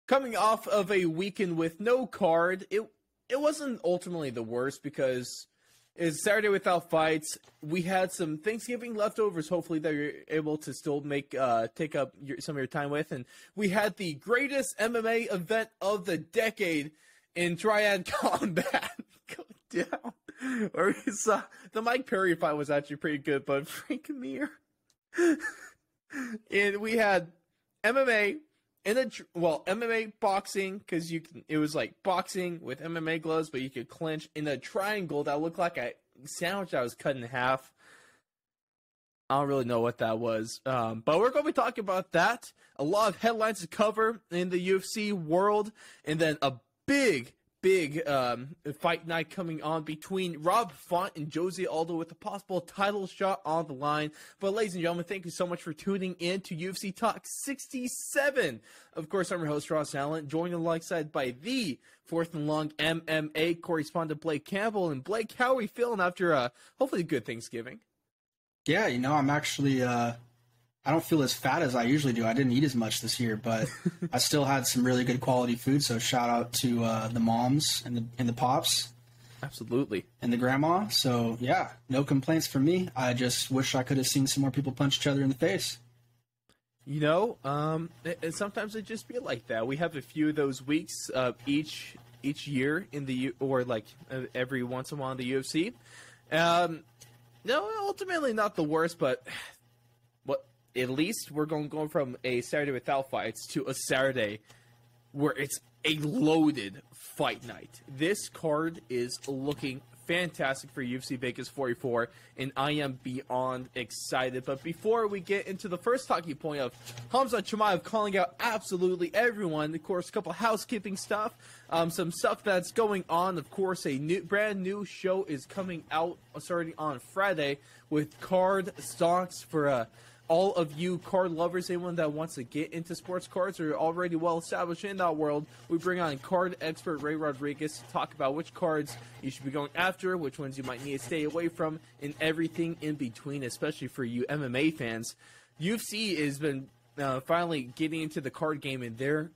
coming off of a weekend with no card, it wasn't ultimately the worst because it's Saturday without fights. We had some Thanksgiving leftovers, hopefully, that you're able to still take up some of your time with. And we had the greatest MMA event of the decade in Triad Combat go down. Or we saw the Mike Perry fight was actually pretty good, but Frank Mir. And we had MMA. MMA boxing, because it was like boxing with MMA gloves, but you could clinch in a triangle that looked like a sandwich that was cut in half. I don't really know what that was, but we're going to be talking about that. A lot of headlines to cover in the UFC world, and then a big fight night coming on between Rob Font and Jose Aldo with a possible title shot on the line. But ladies and gentlemen, thank you so much for tuning in to UFC Talk 67. Of course, I'm your host, Ross Allen, joined alongside by the fourth and long MMA correspondent, Blake Campbell. And Blake, how are we feeling after hopefully a good Thanksgiving? Yeah, I'm actually I don't feel as fat as I usually do. I didn't eat as much this year, but I still had some really good quality food. So shout out to the moms and the pops. Absolutely. And the grandma. So yeah, no complaints from me. I just wish I could have seen some more people punch each other in the face. Sometimes it just be like that. We have a few of those weeks each year every once in a while in the UFC. No, ultimately not the worst, but at least we're going from a Saturday without fights to a Saturday where it's a loaded fight night. This card is looking fantastic for UFC Vegas 44, and I am beyond excited. But before we get into the first talking point of Khamzat Chimaev calling out absolutely everyone, of course, a couple housekeeping stuff, some stuff that's going on. Of course, a brand new show is coming out starting on Friday with card stocks for all of you card lovers, anyone that wants to get into sports cards or already well established in that world. We bring on card expert Ray Rodriguez to talk about which cards you should be going after, which ones you might need to stay away from, and everything in between, especially for you MMA fans. UFC has been finally getting into the card game, and they're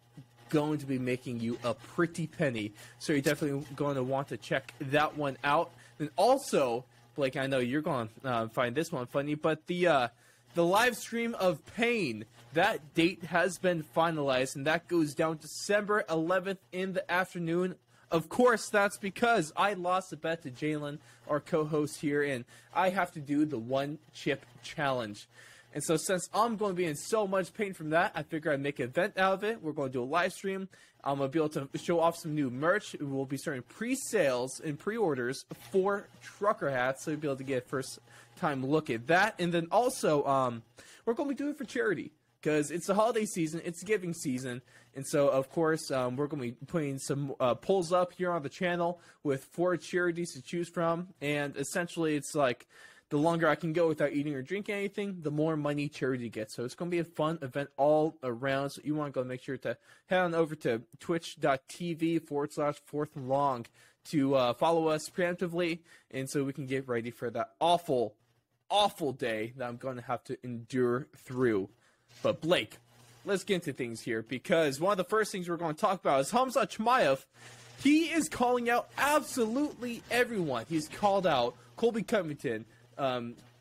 going to be making you a pretty penny. So you're definitely going to want to check that one out. And also, Blake, I know you're going to find this one funny, but the live stream of Pain, that date has been finalized, and that goes down December 11th in the afternoon. Of course, that's because I lost a bet to Jalen, our co-host here, and I have to do the one chip challenge. And so since I'm going to be in so much pain from that, I figure I'd make an event out of it. We're going to do a live stream. I'm going to be able to show off some new merch. We'll be starting pre-sales and pre-orders for trucker hats, so you'll be able to get a first-time look at that. And then also, we're going to be doing it for charity because it's the holiday season, it's giving season. And so, of course, we're going to be putting some polls up here on the channel with 4 charities to choose from. And essentially, it's like the longer I can go without eating or drinking anything, the more money charity gets. So it's going to be a fun event all around. So you want to go make sure to head on over to twitch.tv/fourth and long to follow us preemptively. And so we can get ready for that awful, awful day that I'm going to have to endure through. But Blake, let's get into things here, because one of the first things we're going to talk about is Khamzat Chimaev. He is calling out absolutely everyone. He's called out Colby Covington,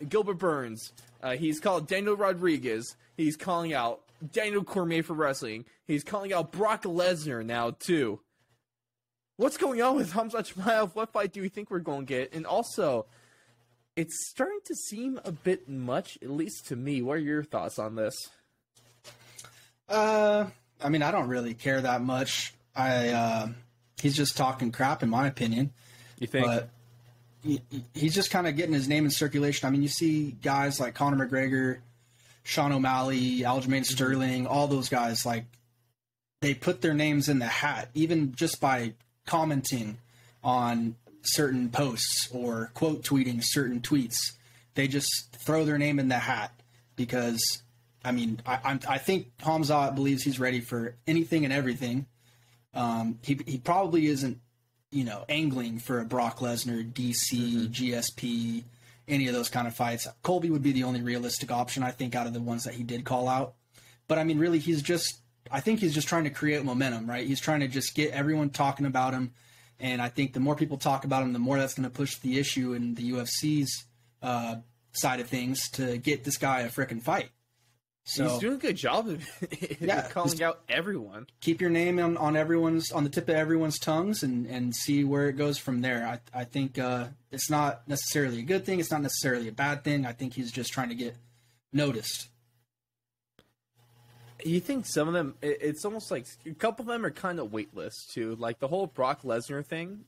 Gilbert Burns. He's called Daniel Rodriguez. He's calling out Daniel Cormier for wrestling. He's calling out Brock Lesnar now, too. What's going on with Khamzat Chimaev? What fight do we think we're going to get? And also, it's starting to seem a bit much, at least to me. What are your thoughts on this? I mean, I don't really care that much. He's just talking crap, in my opinion. You think? But he's just kind of getting his name in circulation. I mean, you see guys like Conor McGregor, Sean O'Malley, Aljamain Sterling, all those guys, like, they put their names in the hat, even just by commenting on certain posts or quote tweeting certain tweets. They just throw their name in the hat because, I mean, I think Khamzat believes he's ready for anything and everything. He probably isn't, angling for a Brock Lesnar, DC, GSP, any of those kind of fights. Colby would be the only realistic option, I think, out of the ones that he did call out. But, I mean, really, he's just I think he's just trying to create momentum, right? He's trying to just get everyone talking about him. And I think the more people talk about him, the more that's going to push the issue in the UFC's side of things to get this guy a frickin' fight. So, he's doing a good job of calling out everyone. Keep your name on the tip of everyone's tongues and see where it goes from there. I think it's not necessarily a good thing. It's not necessarily a bad thing. I think he's just trying to get noticed. You think some of them, it's almost like a couple of them are kind of weightless too. Like the whole Brock Lesnar thing.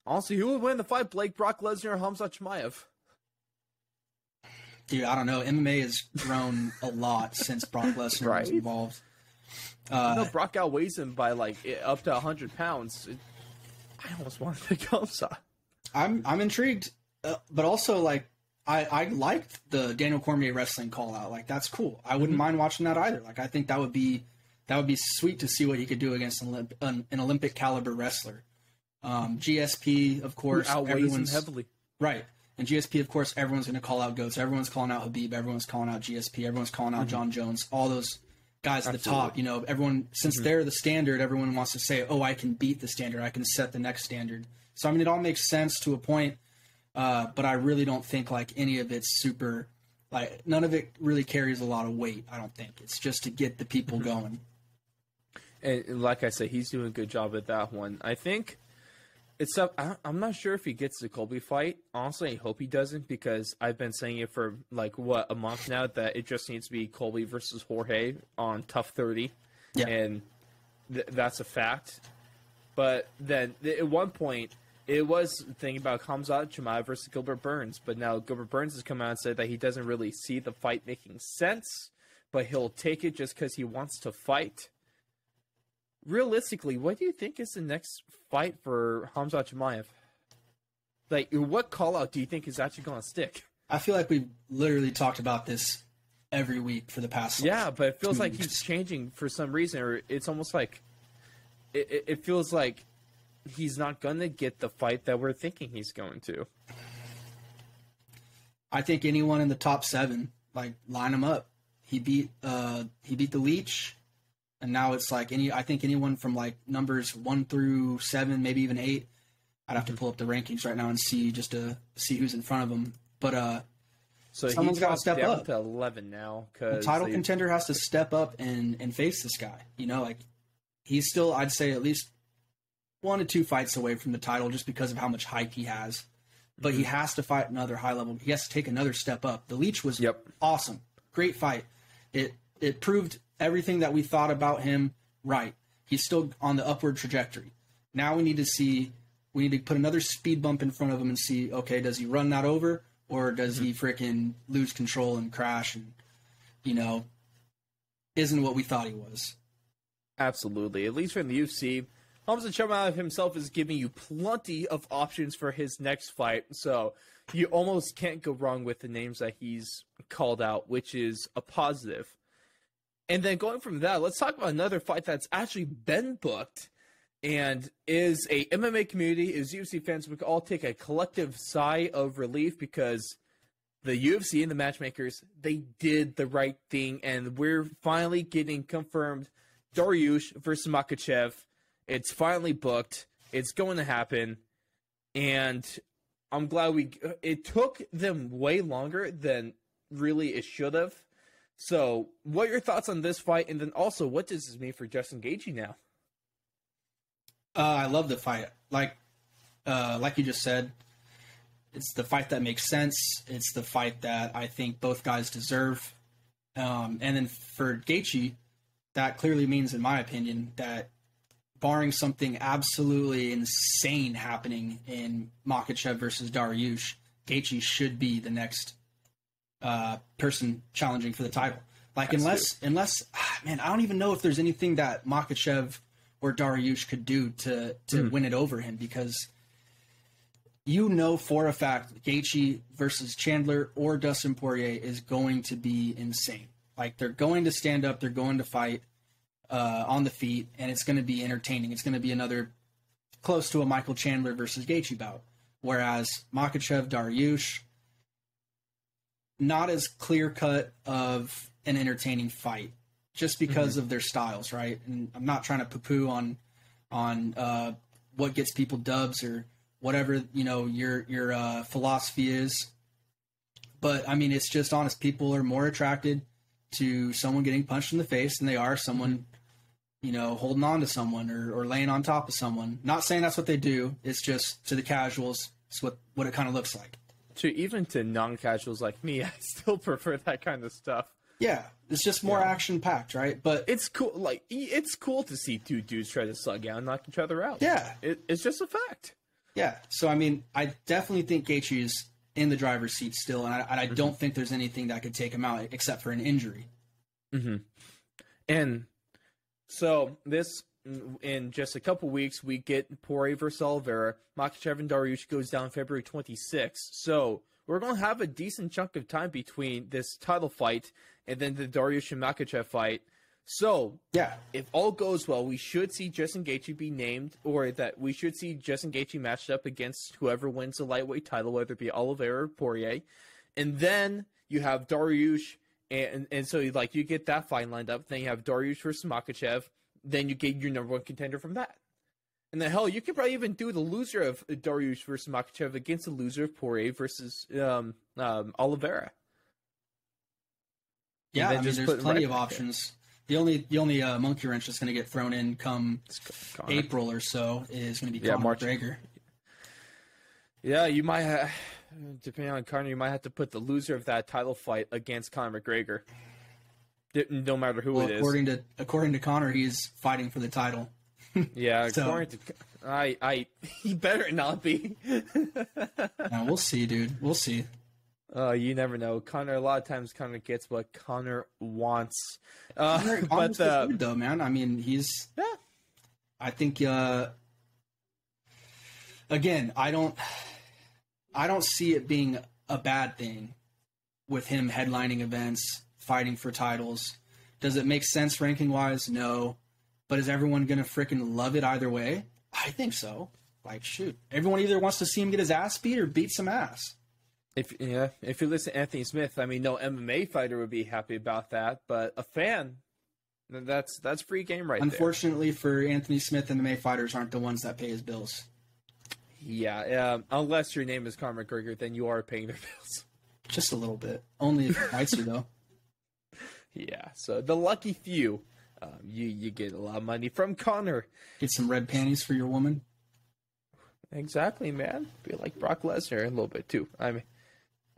Honestly, who would win the fight, Brock Lesnar or Khamzat Chimaev? Dude, I don't know. MMA has grown a lot since Brock Lesnar was involved. Brock outweighs him by like up to 100 pounds. I almost want to pick Khamzat. I'm intrigued, but also like I liked the Daniel Cormier wrestling call out. Like that's cool. I wouldn't mind watching that either. Like I think that would be sweet to see what he could do against an Olympic caliber wrestler. GSP, of course, outweighs him heavily. Right. And GSP, of course, everyone's going to call out GOATs. Everyone's calling out Habib. Everyone's calling out GSP. Everyone's calling out John Jones. All those guys at the top. You know, everyone, since they're the standard, everyone wants to say, oh, I can beat the standard. I can set the next standard. So, I mean, it all makes sense to a point, but I really don't think, like, any of it's super, like, none of it really carries a lot of weight, I don't think. It's just to get the people going. And like I said, he's doing a good job at that one. I think... I'm not sure if he gets the Colby fight. Honestly, I hope he doesn't because I've been saying it for, like, a month now that it just needs to be Colby versus Jorge on Tough 30. Yeah. And that's a fact. But then at one point, it was thinking about Khamzat Chimaev versus Gilbert Burns. But now Gilbert Burns has come out and said that he doesn't really see the fight making sense, but he'll take it just because he wants to fight. Realistically, what do you think is the next fight for Khamzat Chimaev? Like, what call-out do you think is actually going to stick? I feel like we've literally talked about this every week for the past but it feels like he's changing for some reason, or it's almost like it feels like he's not going to get the fight that we're thinking he's going to. I think anyone in the top 7, like, line him up. He beat the Leech. And now it's like I think anyone from like numbers 1 through 7, maybe even 8. I'd have to pull up the rankings right now and see just to see who's in front of him. But so someone's got to step up. To 11 now, the title contender has to step up and face this guy. You know, like he's still, I'd say, at least 1 to 2 fights away from the title just because of how much hype he has. But he has to fight another high level. He has to take another step up. The Leech was awesome, great fight. It proved everything that we thought about him right. He's still on the upward trajectory. Now we need to put another speed bump in front of him and see, okay, does he run that over or does he freaking lose control and crash and, you know, isn't what we thought he was. Absolutely. At least from the UFC, Khamzat Chimaev himself is giving you plenty of options for his next fight. So you almost can't go wrong with the names that he's called out, which is a positive. And then going from that, let's talk about another fight that's actually been booked and is a MMA community, is UFC fans. We can all take a collective sigh of relief because the UFC and the matchmakers, they did the right thing. And we're finally getting confirmed Dariush versus Makhachev. It's finally booked. It's going to happen. And I'm glad it took them way longer than really it should have. So, what are your thoughts on this fight? And then also, what does this mean for Justin Gaethje now? I love the fight. Like you just said, it's the fight that makes sense. It's the fight that I think both guys deserve. And then for Gaethje, that clearly means, in my opinion, that barring something absolutely insane happening in Makhachev versus Dariush, Gaethje should be the next person challenging for the title. Like, unless, man, I don't even know if there's anything that Makhachev or Dariush could do to win it over him, because you know for a fact Gaethje versus Chandler or Dustin Poirier is going to be insane. Like, they're going to stand up, they're going to fight on the feet, and it's going to be entertaining. It's going to be another close to a Michael Chandler versus Gaethje bout. Whereas Makhachev, Dariush, not as clear-cut of an entertaining fight. just because of their styles, right? And I'm not trying to poo-poo on what gets people dubs or whatever, you know, your philosophy is. But, I mean, it's just honest. People are more attracted to someone getting punched in the face than they are someone, you know, holding on to someone or laying on top of someone. Not saying that's what they do. It's just, to the casuals, it's what it kind of looks like. Even to non-casuals like me, I still prefer that kind of stuff. Yeah, it's just more action-packed, right? But it's cool. Like, it's cool to see two dudes try to slug out and knock each other out. Yeah. It's just a fact. Yeah. So, I mean, I definitely think Gaethje is in the driver's seat still, and I don't think there's anything that could take him out except for an injury. Mm-hmm. And so this, in just a couple weeks, we get Poirier versus Oliveira. Makhachev and Dariush goes down February 26th. So we're going to have a decent chunk of time between this title fight and then the Dariush and Makhachev fight. So, yeah, if all goes well, we should see Justin Gaethje be named, or that we should see Justin Gaethje matched up against whoever wins the lightweight title, whether it be Oliveira or Poirier. And then you have Dariush, and so like you get that fight lined up. Then you have Dariush versus Makhachev. Then you get your number one contender from that. And then hell, you could probably even do the loser of Dariush versus Makhachev against the loser of Poirier versus Oliveira. Yeah, I mean, there's plenty of options. The only monkey wrench that's going to get thrown in come April or so is going to be Conor McGregor. Yeah, you might have, depending on Conor, you might have to put the loser of that title fight against Conor McGregor. No matter who it is. According to Conor, he's fighting for the title. Yeah, according to he better not be. No, we'll see, dude. We'll see. You never know. Conor, a lot of times Conor gets what Conor wants. Conor's good though, man. I mean, he's. Yeah. I think. Again, I don't see it being a bad thing with him headlining events, fighting for titles. Does it make sense ranking wise? No. But is everyone gonna freaking love it either way? I think so. Like, shoot, everyone either wants to see him get his ass beat or beat some ass. If you listen to Anthony Smith, I mean, no MMA fighter would be happy about that, but a fan, that's free game right Unfortunately for Anthony Smith, MMA fighters aren't the ones that pay his bills. Yeah, unless your name is Conor McGregor, then you are paying their bills. Just a little bit. Only if it fights you, though. Yeah, so the lucky few, you get a lot of money from Conor. Get some red panties for your woman. Exactly, man. Be like Brock Lesnar a little bit, too. I mean...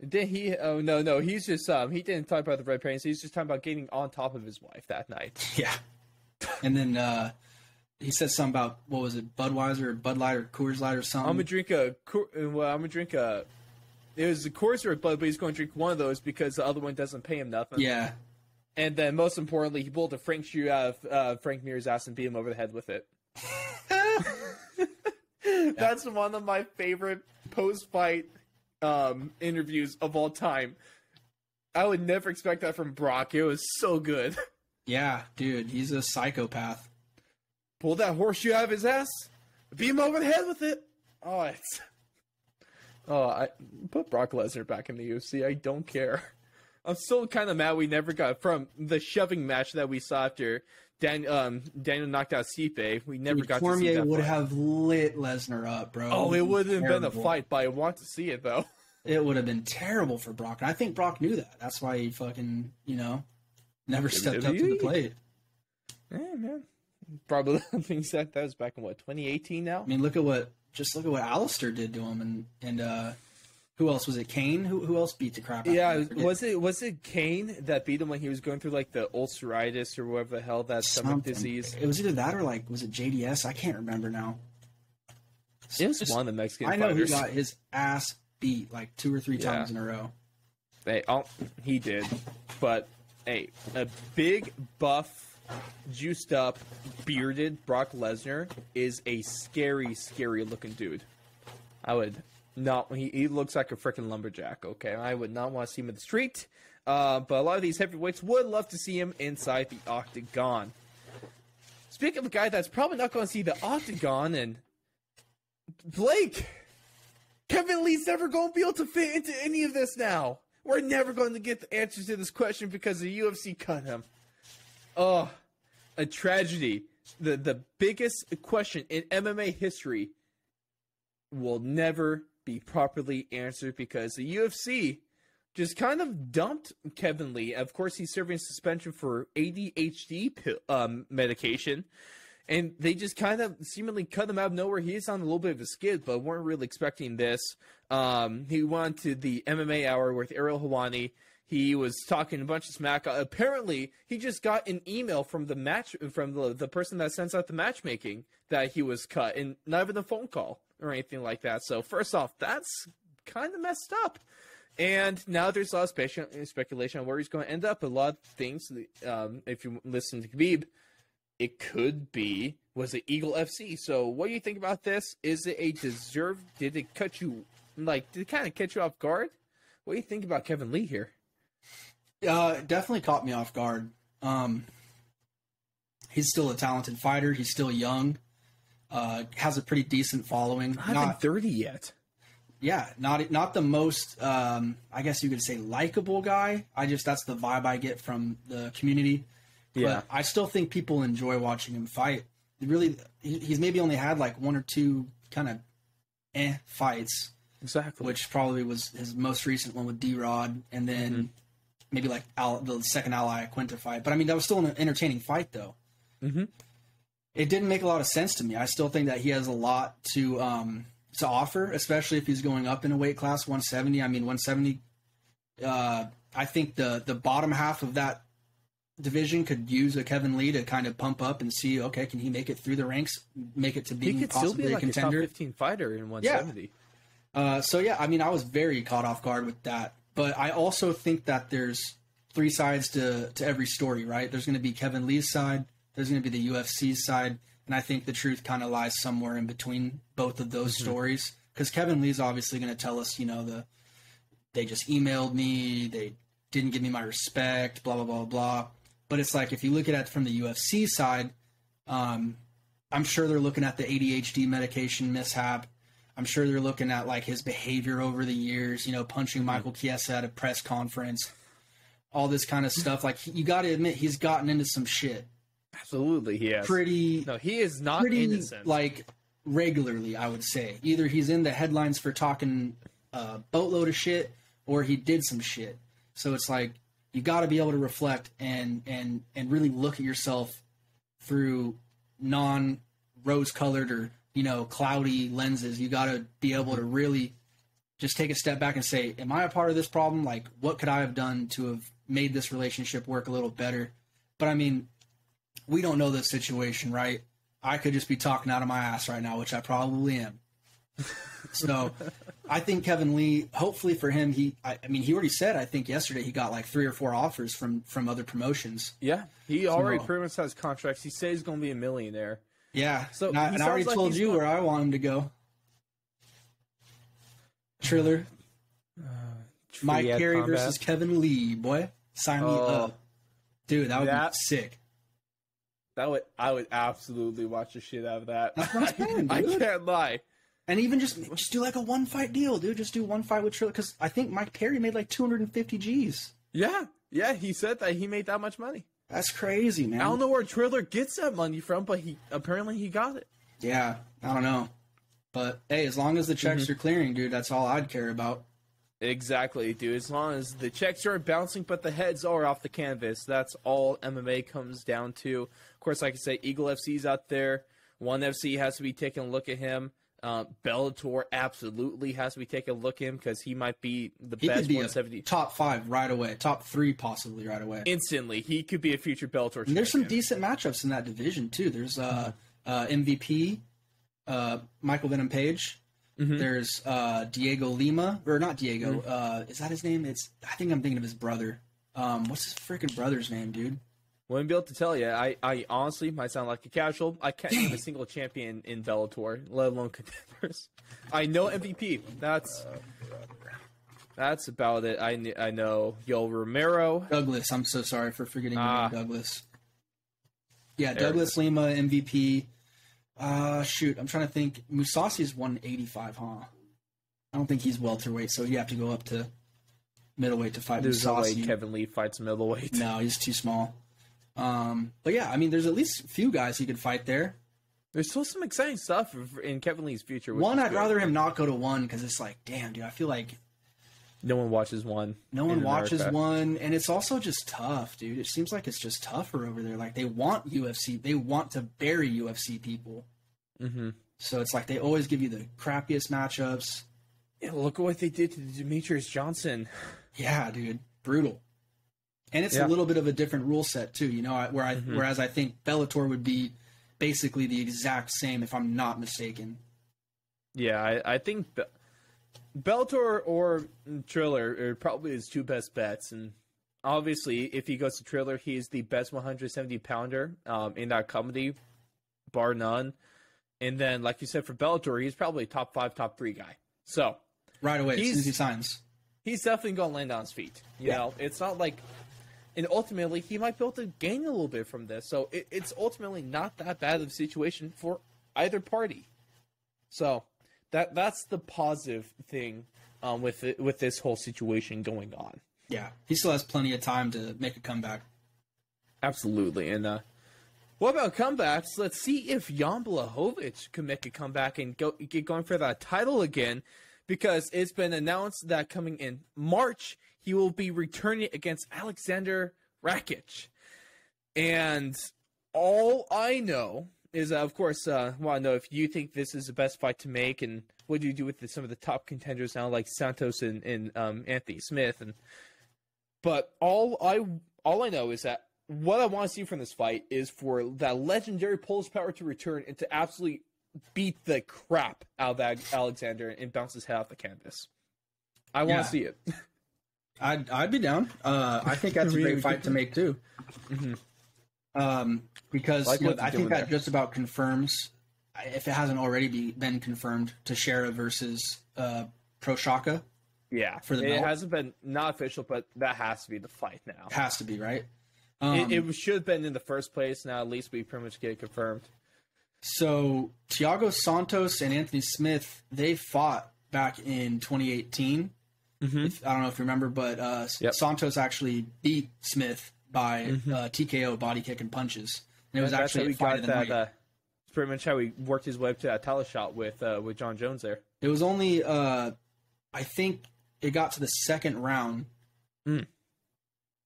Did he? Oh no! He's just he didn't talk about the red parents. He's just talking about getting on top of his wife that night. Yeah, and then he said something about what was it, Budweiser or Bud Light or Coors Light or something. I'm gonna drink a. It was a Coors or Bud, but he's going to drink one of those because the other one doesn't pay him nothing. Yeah, and then most importantly, he pulled a Frank shoe out of Frank Mir's ass and beat him over the head with it. That's one of my favorite post-fight interviews of all time. I would never expect that from Brock. It was so good. Yeah, dude, he's a psychopath. Pull that horseshoe out of his ass, beat him over the head with it. I put Brock Lesnar back in the UFC. I don't care. I'm still kind of mad we never got from the shoving match that we saw after Daniel knocked out Stipe. We never got to see that. Cormier would have lit Lesnar up, bro. Oh, it would have been a fight, but I want to see it, though. It would have been terrible for Brock. And I think Brock knew that. That's why he fucking, never stepped up to the plate. Yeah, man. Probably things that was back in, 2018 now? I mean, look at what Alistair did to him. And who else? Was it Kane? Who else beat the crap out of him? Was it Kane that beat him when he was going through, the ulceritis or whatever the hell, that stomach disease? It was either that or, was it JDS? I can't remember now. It was one of the Mexican fighters. I know he got his ass beat 2 or 3 times in a row. He did. But, a big, buff, juiced up, bearded Brock Lesnar is a scary, scary looking dude. I would not. He looks like a freaking lumberjack. Okay, I would not want to see him in the street. But a lot of these heavyweights would love to see him inside the octagon. Speaking of a guy that's probably not going to see the octagon, and Blake, Kevin Lee's never going to be able to fit into any of this now. We're never going to get the answers to this question because the UFC cut him. Oh, a tragedy. The biggest question in MMA history will never be properly answered because the UFC just kind of dumped Kevin Lee. Of course, he's serving suspension for ADHD medication, and they just kind of seemingly cut him out of nowhere. He is on a little bit of a skid, but weren't really expecting this. He went to the MMA Hour with Ariel Helwani. He was talking a bunch of smack. Apparently, he just got an email from the person that sends out the matchmaking that he was cut, and not even a phone call or anything like that. So first off, that's kind of messed up. And now there's a lot of speculation on where he's going to end up. A lot of things, if you listen to Khabib, it could be, was it Eagle FC? So what do you think about this? Is it a deserved, did it kind of catch you off guard? What do you think about Kevin Lee here? It definitely caught me off guard. He's still a talented fighter. He's still young. Has a pretty decent following. Not even 30 yet. Yeah, not the most, I guess you could say, likable guy. That's the vibe I get from the community. Yeah. But I still think people enjoy watching him fight. He's maybe only had like one or two kind of fights. Exactly. Which probably was his most recent one with D-Rod, and then maybe like the second Ally Quinta fight. But I mean, that was still an entertaining fight, though. Mm-hmm. It didn't make a lot of sense to me. I still think that he has a lot to offer, especially if he's going up in a weight class, 170. I mean, 170. I think the bottom half of that division could use a Kevin Lee to kind of pump up and see, okay, can he make it through the ranks, make it to being possibly a contender? He could still be like a top 15 fighter in 170. Yeah. I mean, I was very caught off guard with that. But I also think that there's three sides to every story, right? There's going to be Kevin Lee's side. There's going to be the UFC's side. And I think the truth kind of lies somewhere in between both of those stories. Because Kevin Lee's obviously going to tell us, they just emailed me, they didn't give me my respect, blah, blah, blah, blah. But it's like, if you look at it from the UFC side, I'm sure they're looking at the ADHD medication mishap. I'm sure they're looking at like his behavior over the years, punching Michael Chiesa at a press conference, all this kind of stuff. Like, you got to admit, he's gotten into some shit. Absolutely, he has. He is not innocent. Like, regularly, I would say. Either he's in the headlines for talking a boatload of shit, or he did some shit. So it's like, you got to be able to reflect and really look at yourself through non-rose-colored or cloudy lenses. You got to be able to really just take a step back and say, am I a part of this problem? Like, what could I have done to have made this relationship work a little better? But I mean, we don't know this situation, right? I could just be talking out of my ass right now, which I probably am. So I think Kevin Lee, hopefully for him, he already said, I think yesterday, he got like 3 or 4 offers from other promotions. Yeah. He already pretty much has contracts. He says he's going to be a millionaire. Yeah. So and I already told you where I want him to go. Triller. Mike Perry Combat versus Kevin Lee, boy. Sign me up. Dude, that would be sick. I would absolutely watch the shit out of that. That's what I'm saying, dude. I can't lie. And even just do like a 1-fight deal, dude. Just do one fight with Triller, because I think Mike Perry made like 250 G's. Yeah, he said that he made that much money. That's crazy, man. I don't know where Triller gets that money from, but he got it. Yeah, I don't know. But hey, as long as the checks are clearing, dude, that's all I'd care about. Exactly, dude. As long as the checks aren't bouncing, but the heads are off the canvas, that's all MMA comes down to. Of course, like I say, Eagle FC's out there. ONE FC has to be taking a look at him. Bellator absolutely has to be taking a look at him, because he might be the best could be 170. Top 5 right away. Top 3 possibly right away. Instantly. He could be a future Bellator champion. There's some decent matchups in that division, too. There's MVP, Michael Venom Page. There's Diego Lima. Or not Diego. Is that his name? I think I'm thinking of his brother. What's his freaking brother's name, dude? Wouldn't be able to tell you. I honestly might sound like a casual. I can't name a single champion in Bellator, let alone contenders. I know MVP. That's about it. I know Yoel Romero. Douglas. I'm so sorry for forgetting Douglas. Yeah, Douglas Lima, MVP. Shoot, I'm trying to think. Musasi's 185, huh? I don't think he's welterweight, so you have to go up to middleweight to fight There's Musasi. no way Kevin Lee fights middleweight. No, he's too small. But yeah, I mean, there's at least a few guys he could fight there. There's still some exciting stuff in Kevin Lee's future. One, I'd rather him not go to one because it's like, damn, dude, I feel like no one watches one. No one watches one, and it's also just tough, dude. It seems like it's just tougher over there. Like, they want UFC. They want to bury UFC people. Mm-hmm. So it's like they always give you the crappiest matchups. Yeah, look at what they did to Demetrius Johnson. Yeah, dude. Brutal. And it's a little bit of a different rule set, too, you know, whereas I think Bellator would be basically the exact same, if I'm not mistaken. Yeah, I think Bellator or Triller are probably his two best bets. And obviously, if he goes to Triller, he's the best 170-pounder in that company, bar none. And then, like you said, for Bellator, he's probably top 5, top 3 guy. So right away, as soon as he signs. He's definitely going to land on his feet. You know, it's not like... And ultimately, he might be able to gain a little bit from this. So it's ultimately not that bad of a situation for either party. So that's the positive thing with this whole situation going on. Yeah, he still has plenty of time to make a comeback. Absolutely. And what about comebacks? Let's see if Jan Blachowicz can make a comeback and get going for that title again, because it's been announced that coming in March, he will be returning against Alexander Rakic. And all I know is, of course, I want to know if you think this is the best fight to make, and what do you do with some of the top contenders now, like Santos and Anthony Smith. But all I know is that what I want to see from this fight is for that legendary Polish power to return and to absolutely beat the crap out of that Alexander and bounce his head off the canvas. I want to see it. I'd be down. I think that's a great fight to make too. Mm-hmm. Because I think that just about confirms, if it hasn't already been confirmed, Teixeira versus Prochazka. Yeah, for the belt. It hasn't been not official, but that has to be the fight now. It has to be, right? It should have been in the first place. Now at least we pretty much get it confirmed. So Thiago Santos and Anthony Smith, they fought back in 2018. Mm-hmm. I don't know if you remember, but Santos actually beat Smith by TKO, body kick, and punches. And it was actually a fight of the night. Pretty much how he worked his way up to that title shot with John Jones there. It was only, I think it got to the second round, and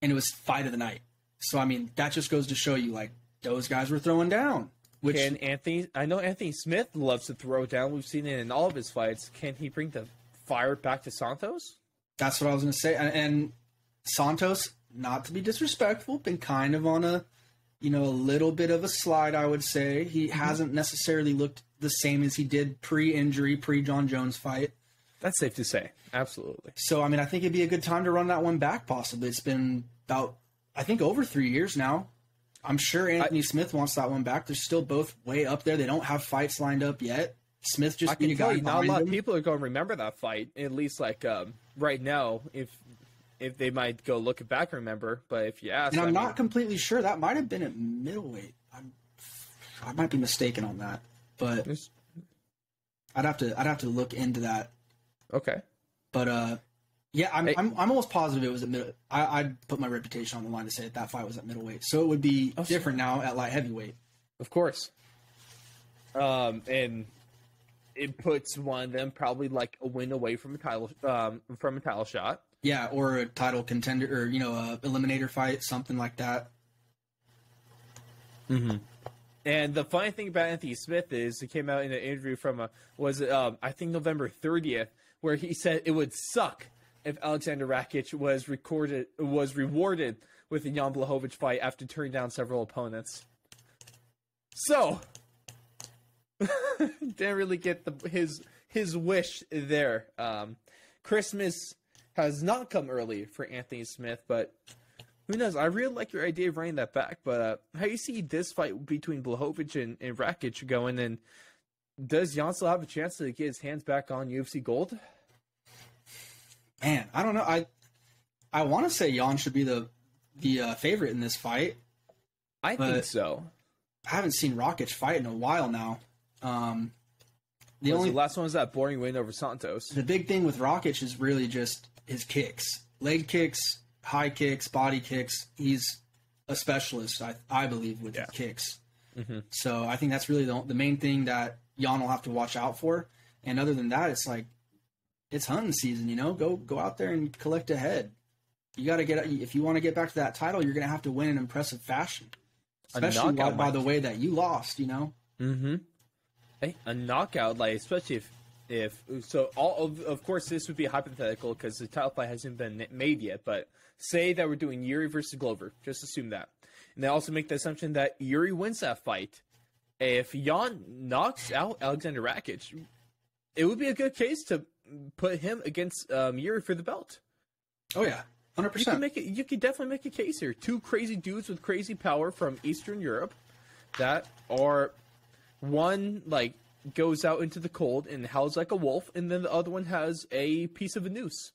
it was fight of the night. So, I mean, that just goes to show you, like, those guys were throwing down. I know Anthony Smith loves to throw down. We've seen it in all of his fights. Can he bring the fire back to Santos? That's what I was going to say. And Santos, not to be disrespectful, been kind of on a little bit of a slide, I would say. He hasn't necessarily looked the same as he did pre-injury, pre-John Jones fight. That's safe to say. Absolutely. So, I mean, I think it'd be a good time to run that one back, possibly. It's been about, I think, over 3 years now. I'm sure Anthony Smith wants that one back. They're still both way up there. They don't have fights lined up yet. Smith just beat a guy behind him. Not a lot of people are going to remember that fight, at least like right now, if they might go look back and remember. But if you ask... And I'm not completely sure. That might have been at middleweight. I might be mistaken on that. But I'd have to look into that. Okay. But yeah, I'm almost positive it was at middle. I'd put my reputation on the line to say that fight was at middleweight. So it would be different now at light heavyweight. Of course. And it puts one of them probably like a win away from a title shot. Yeah, or a title contender, or a eliminator fight, something like that. Mm-hmm. And the funny thing about Anthony Smith is it came out in an interview from I think November 30th, where he said it would suck if Alexander Rakic was rewarded with a Jan Blachowicz fight after turning down several opponents. So didn't really get his wish there. Christmas has not come early for Anthony Smith, but who knows? I really like your idea of running that back. But how do you see this fight between Blachowicz and Rakic going? And does Jan still have a chance to get his hands back on UFC gold? Man, I don't know. I want to say Jan should be the favorite in this fight. I think so. I haven't seen Rakic fight in a while now. The last one was that boring win over Santos. The big thing with Rakic is really just his kicks, leg kicks, high kicks, body kicks. He's a specialist, I believe, with his kicks. Mm-hmm. So I think that's really the main thing that Jan will have to watch out for. And other than that, it's like, it's hunting season, you know? Go out there and collect a head. You got to if you want to get back to that title, you're going to have to win in impressive fashion. Especially by the way that you lost, you know? Mm-hmm. Hey, a knockout, like, especially if so, of course, this would be hypothetical because the title fight hasn't been made yet, but say that we're doing Yuri versus Glover. Just assume that. And they also make the assumption that Yuri wins that fight. If Jan knocks out Alexander Rakic, it would be a good case to put him against Yuri for the belt. Oh, yeah. 100%. You could definitely make a case here. Two crazy dudes with crazy power from Eastern Europe that are, one, like, goes out into the cold and howls like a wolf, and then the other one has a piece of a noose.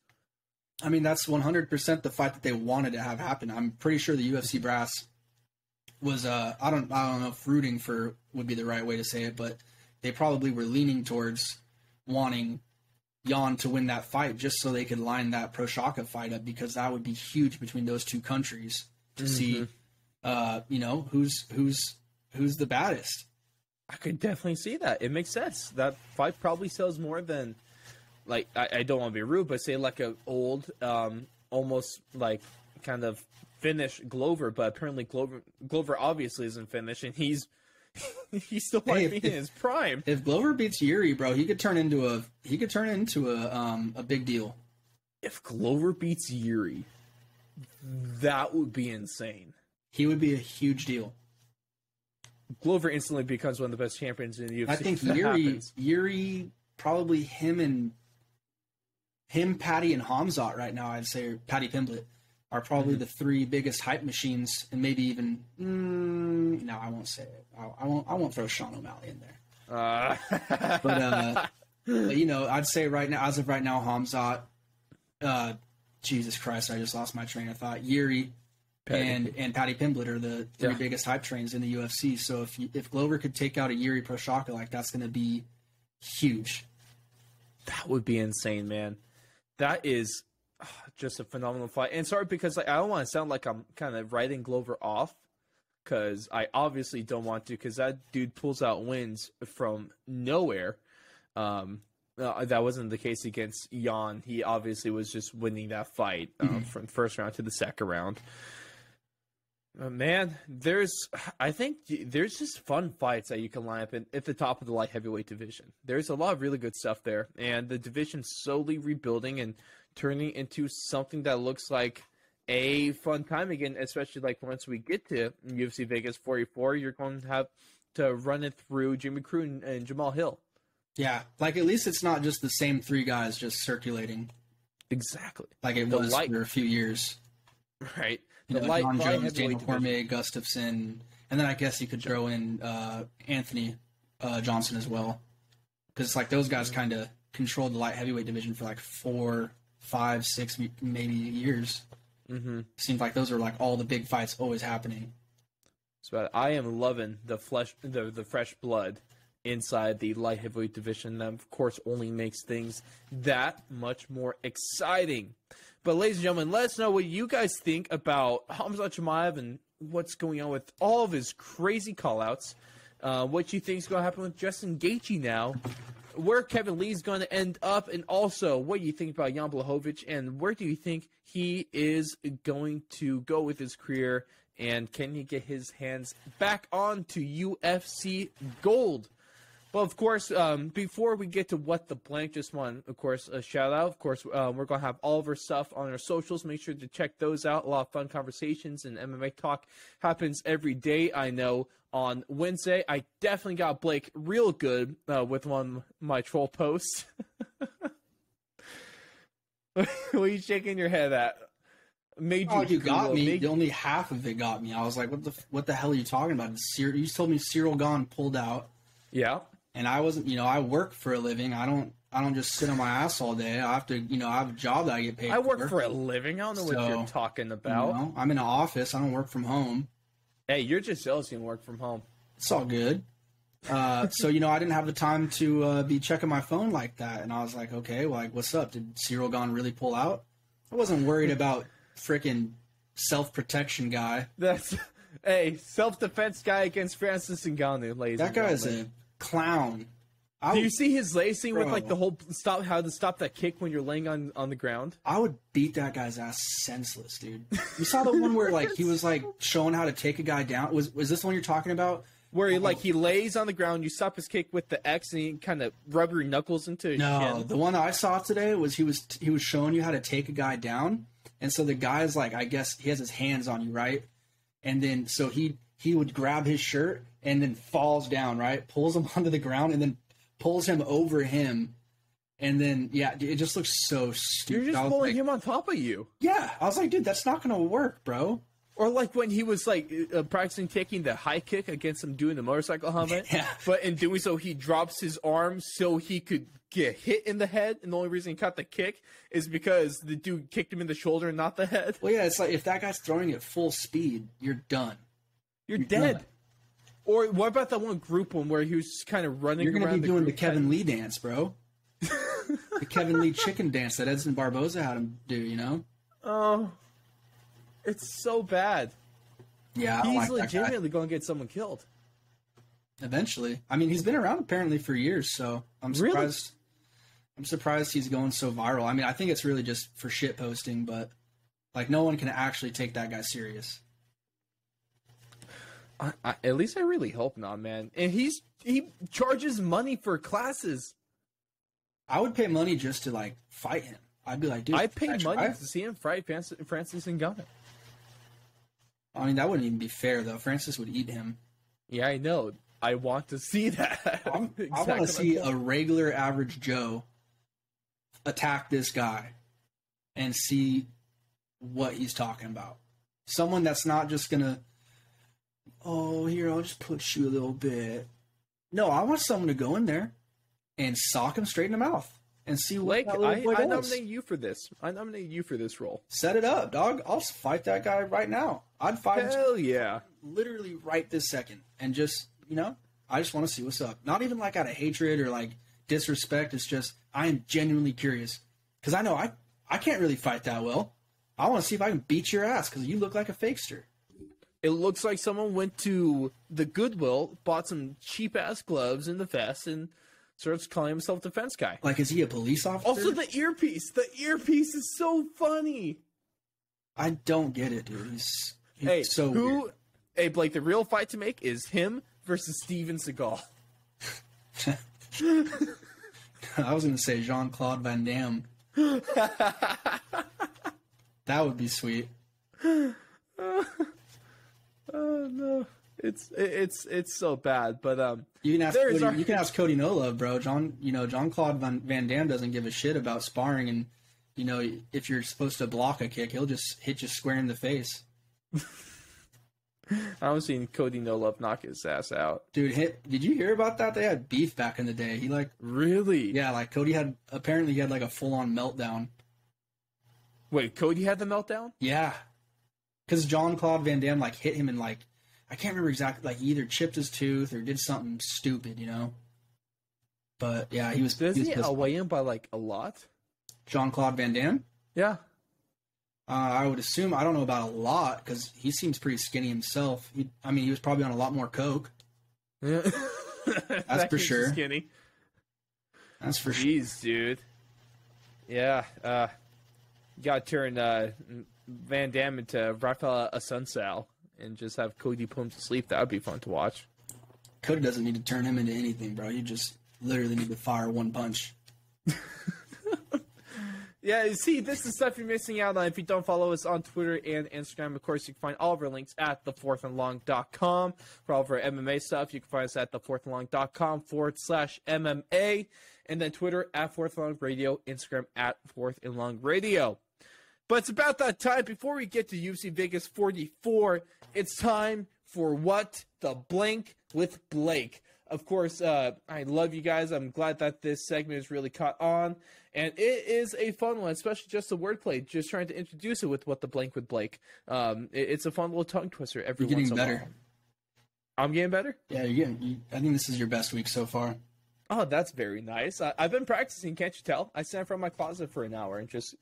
I mean, that's 100% the fight that they wanted to have happen. I'm pretty sure the UFC brass was, I don't know if rooting for would be the right way to say it, but they probably were leaning towards wanting Jan to win that fight just so they could line that Prochazka fight up, because that would be huge between those two countries to see, you know, who's the baddest. I could definitely see that. It makes sense. That fight probably sells more than, like, I don't want to be rude, but say like a old, almost like kind of Finnish Glover, but apparently Glover obviously isn't Finnish, and he's still might be in his prime. If Glover beats Yuri, bro, he could turn into a big deal. If Glover beats Yuri, that would be insane. He would be a huge deal. Glover instantly becomes one of the best champions in the UFC. I think Yuri, probably him, Patty, and Khamzat right now, I'd say, or Patty Pimblett, are probably the three biggest hype machines, and maybe even no, I won't say it. I won't throw Sean O'Malley in there. But you know, I'd say right now, as of right now, Khamzat, Jesus Christ, I just lost my train of thought. Yuri and Patty Pimblett are the three biggest hype trains in the UFC. So if Glover could take out a Yuri Prochazka, like, that's going to be huge. That would be insane, man. That is just a phenomenal fight. And sorry, because I don't want to sound like I'm kind of writing Glover off, because I obviously don't want to, because that dude pulls out wins from nowhere. That wasn't the case against Jan. He obviously was just winning that fight from the first round to the second round. Man, I think there's just fun fights that you can line up at the top of the light heavyweight division. There's a lot of really good stuff there, and the division's slowly rebuilding and turning into something that looks like a fun time again, especially like once we get to UFC Vegas 44, you're going to have to run it through Jimmy Crute and Jamal Hill. Yeah, like, at least it's not just the same three guys just circulating. Exactly. Like it was for a few years. Right. You know, John Jones, Daniel Cormier, Gustafsson, and then I guess you could throw in Anthony Johnson as well. Because it's like those guys kind of controlled the light heavyweight division for like 4, 5, 6 maybe years. Mm-hmm. Seems like those are like all the big fights always happening. So I am loving the fresh blood inside the light heavyweight division. That, of course, only makes things that much more exciting. But, ladies and gentlemen, let us know what you guys think about Khamzat Chimaev and what's going on with all of his crazy callouts. What you think is going to happen with Justin Gaethje now, where Kevin Lee's going to end up, and also what do you think about Jan Blachowicz, and where do you think he is going to go with his career, and can he get his hands back onto UFC gold? Well, of course, before we get to What the Blank, just want, of course, a shout-out. Of course, we're going to have all of our stuff on our socials. Make sure to check those out. A lot of fun conversations and MMA talk happens every day, I know. On Wednesday, I definitely got Blake real good with one of my troll posts. What are you shaking your head at? You got me. Only half of it got me. I was like, what the hell are you talking about? You told me Cyril Gahn pulled out. Yeah. And I wasn't, I work for a living. I don't just sit on my ass all day. I have to, I have a job that I get paid for. I work for a living. I don't know what you're talking about. I'm in an office. I don't work from home. Hey, you're just jealous you can work from home. It's all good. So, I didn't have the time to be checking my phone like that. And I was like, okay, well, like, what's up? Did Cyril Gahn really pull out? I wasn't worried about freaking self-protection guy. That's a self-defense guy against Francis Ngannou, ladies. That guy is a clown. Do you see his lacing with like the whole how to stop that kick when you're laying on the ground? I would beat that guy's ass senseless, dude. You saw the one where like he was like showing how to take a guy down. Was this the one you're talking about? Where he lays on the ground, you stop his kick with the X, and he kind of rub your knuckles into his shin. The one I saw today was he was showing you how to take a guy down, and so the guy's like, I guess he has his hands on you, right? And then so he would grab his shirt and then falls down, right? Pulls him onto the ground and then pulls him over him, and then it just looks so stupid. You're just pulling him on top of you. Yeah, I was like, dude, that's not gonna work, bro. Or like when he was like practicing taking the high kick against him doing the motorcycle helmet. Yeah. But in doing so, he drops his arm so he could get hit in the head. And the only reason he caught the kick is because the dude kicked him in the shoulder and not the head. Well, yeah, it's like if that guy's throwing at full speed, you're done. You're dead. Done. Or what about that one group one where he was just kind of running around? You're going to be doing the Kevin Lee dance, bro. The Kevin Lee chicken dance that Edson Barboza had him do, you know? Oh. It's so bad. Yeah, he's legitimately going to get someone killed. Eventually. I mean, he's been around apparently for years, so I'm surprised. Really? I'm surprised he's going so viral. I mean, I think it's really just for shit posting, but like no one can actually take that guy serious. At least I really hope not, man. And he charges money for classes. I would pay money just to like fight him. I'd be like, dude, I pay money to see him fight Francis Ngannou. I mean, that wouldn't even be fair, though. Francis would eat him. Yeah, I know. I want to see that. I want to see a regular average Joe attack this guy and see what he's talking about. Someone that's not just going to, oh, here, I'll just push you a little bit. No, I want someone to go in there and sock him straight in the mouth. And see what I nominate you for this. I nominate you for this role. Set it up, dog. I'll fight that guy right now. I'd fight him. Yeah. Literally right this second. And just, I just want to see what's up. Not even like out of hatred or like disrespect. It's just, I am genuinely curious. Because I know I can't really fight that well. I want to see if I can beat your ass because you look like a fakester. It looks like someone went to the Goodwill, bought some cheap-ass gloves and the vest, and starts calling himself defense guy. Like, is he a police officer? Also, the earpiece. The earpiece is so funny. I don't get it, dude. He's so weird. Hey, Blake, the real fight to make is him versus Steven Seagal. I was going to say Jean-Claude Van Damme. That would be sweet. Oh, no. It's so bad, but you can ask Cody No Love, bro. Jean-Claude Van Damme doesn't give a shit about sparring, and if you're supposed to block a kick, he'll just hit you square in the face. I haven't seen Cody No Love knock his ass out, dude. Did you hear about that? They had beef back in the day. He really, yeah, like Cody had like a full-on meltdown. Wait, Cody had the meltdown? Yeah, because Jean-Claude Van Damme hit him and I can't remember exactly. He either chipped his tooth or did something stupid, But yeah, he was. Does he outweigh him by a lot? Jean-Claude Van Damme? Yeah. I would assume. I don't know about a lot because he seems pretty skinny himself. He was probably on a lot more coke. Yeah. That's for sure. Skinny. That's for sure. Jeez, dude. Yeah. You gotta turn Van Damme into Rafael Asunsao and just have Cody put him to sleep. That would be fun to watch. Cody doesn't need to turn him into anything, bro. You just literally need to fire one punch. Yeah, see, this is stuff you're missing out on if you don't follow us on Twitter and Instagram. Of course, you can find all of our links at thefourthandlong.com. For all of our MMA stuff, you can find us at thefourthandlong.com/MMA. And then Twitter at Fourth and Long Radio, Instagram at Fourth and Long Radio. But it's about that time. Before we get to UFC Vegas 44, it's time for What the Blank with Blake. Of course, I love you guys. I'm glad that this segment has really caught on. And it is a fun one, especially just the wordplay, just trying to introduce it with What the Blank with Blake. It's a fun little tongue twister every once in a while. You're getting better. I'm getting better? Yeah, I think this is your best week so far. Oh, that's very nice. I've been practicing, can't you tell? I sat in front of my closet for an hour and just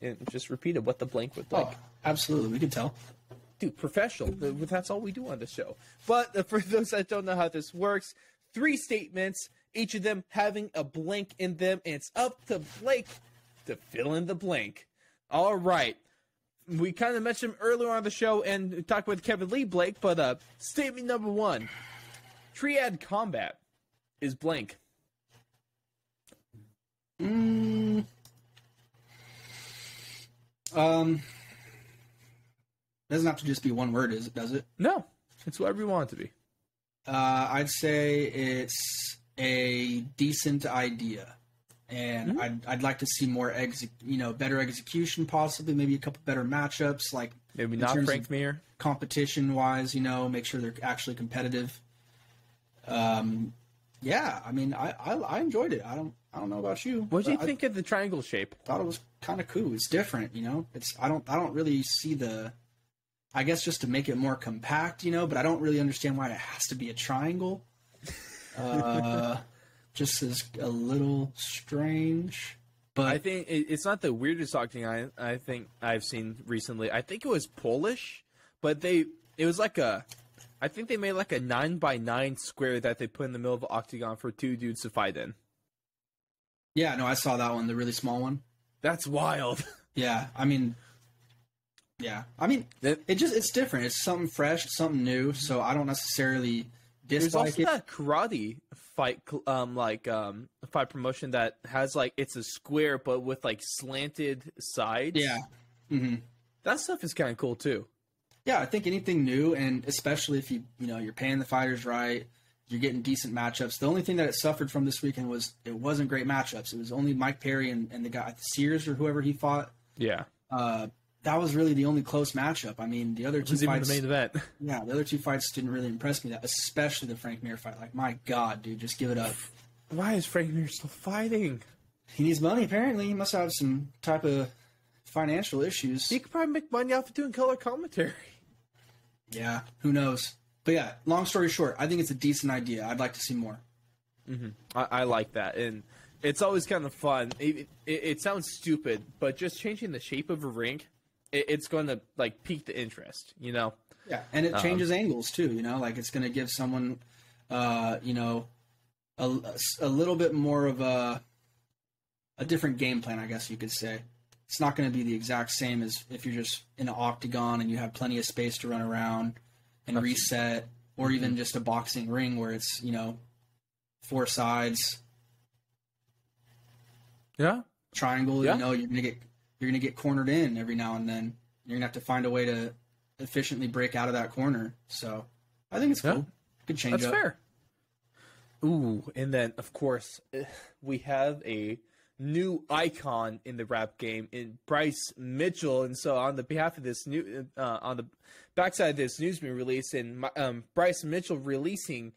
repeated What the Blank with Blake. Oh, absolutely. We can tell. Dude, professional. That's all we do on the show. But for those that don't know how this works, 3 statements, each of them having a blank in them, and it's up to Blake to fill in the blank. All right. We kind of mentioned him earlier on the show and talked with Kevin Lee, Blake, but statement number 1, Triad Combat is blank. Doesn't have to just be one word, does it? No, it's whatever you want it to be. I'd say it's a decent idea, and I'd like to see more better execution, possibly maybe a couple better matchups, like maybe not Frank Mir. Competition wise, make sure they're actually competitive. Yeah, I mean, I enjoyed it. I don't know about you. What do you think of the triangle shape? Thought it was kind of cool. It's different, It's I don't really see the. I guess just to make it more compact, but I don't really understand why it has to be a triangle. Just is a little strange. But I think it's not the weirdest octagon I think I've seen recently. I think it was Polish, but it was like I think they made like a 9x9 square that they put in the middle of the octagon for 2 dudes to fight in. Yeah, no, I saw that one, the really small one. That's wild. Yeah, I mean, it's different. It's something fresh, something new. So I don't necessarily dislike it. There's also that karate fight, fight promotion that has it's a square but with slanted sides. Yeah, that stuff is kind of cool too. Yeah, I think anything new, and especially if you're paying the fighters right, you're getting decent matchups. The only thing that it suffered from this weekend was it wasn't great matchups. It was only Mike Perry and the guy Sears or whoever he fought. Yeah. That was really the only close matchup. I mean, the other 2 fights. Even the main event. Yeah, the other 2 fights didn't really impress me. Especially the Frank Mir fight. Like, my God, dude, just give it up. Why is Frank Mir still fighting? He needs money. Apparently, he must have some type of financial issues. He could probably make money off of doing color commentary. Yeah, who knows? But yeah, long story short, I think it's a decent idea. I'd like to see more. I like that, and it's always kind of fun. It sounds stupid, but just changing the shape of a ring. It's going to pique the interest, Yeah, and it changes angles too, it's going to give someone, a little bit more of a different game plan, I guess you could say. It's not going to be the exact same as if you're just in an octagon and you have plenty of space to run around and reset, or even just a boxing ring where it's 4 sides. Yeah, triangle. Yeah. You're gonna get cornered in every now and then. You're gonna have to find a way to efficiently break out of that corner. So I think it's cool. Yeah. Good change up. That's fair. Ooh, and then of course we have a new icon in the rap game in Bryce Mitchell, and so on the behalf of this new on the backside of this news being released, and Bryce Mitchell releasing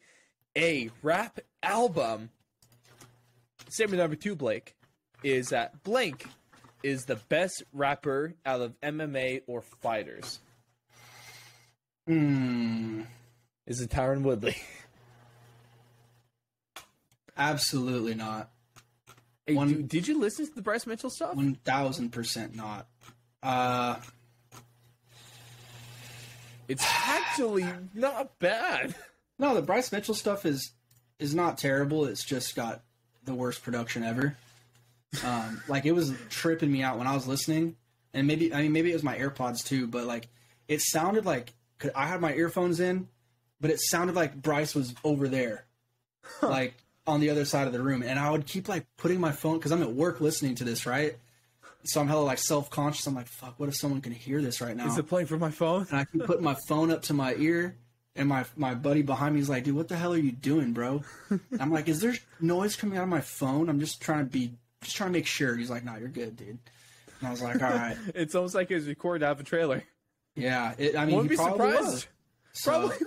a rap album. Statement number 2, Blake, is that blank is the best rapper out of MMA or fighters. Is it Tyron Woodley? Absolutely not. Hey, did you listen to the Bryce Mitchell stuff? 1000% not. It's actually not bad. No, the Bryce Mitchell stuff is not terrible. It's just got the worst production ever. It was tripping me out when I was listening, and maybe it was my AirPods too, but it sounded like I had my earphones in, but it sounded like Bryce was over there, on the other side of the room, and I would keep putting my phone, because I'm at work listening to this, right? So I'm hella self-conscious. I'm like, fuck, what if someone can hear this right now? Is it playing from my phone? And I keep putting my phone up to my ear, and my buddy behind me is like, dude, what the hell are you doing, bro? And I'm like, is there noise coming out of my phone? I'm just trying to make sure. He's like, nah, you're good, dude. And I was like, all right. It's almost like it was recorded out of a trailer. Yeah, he Wouldn't be probably surprised. was. Probably.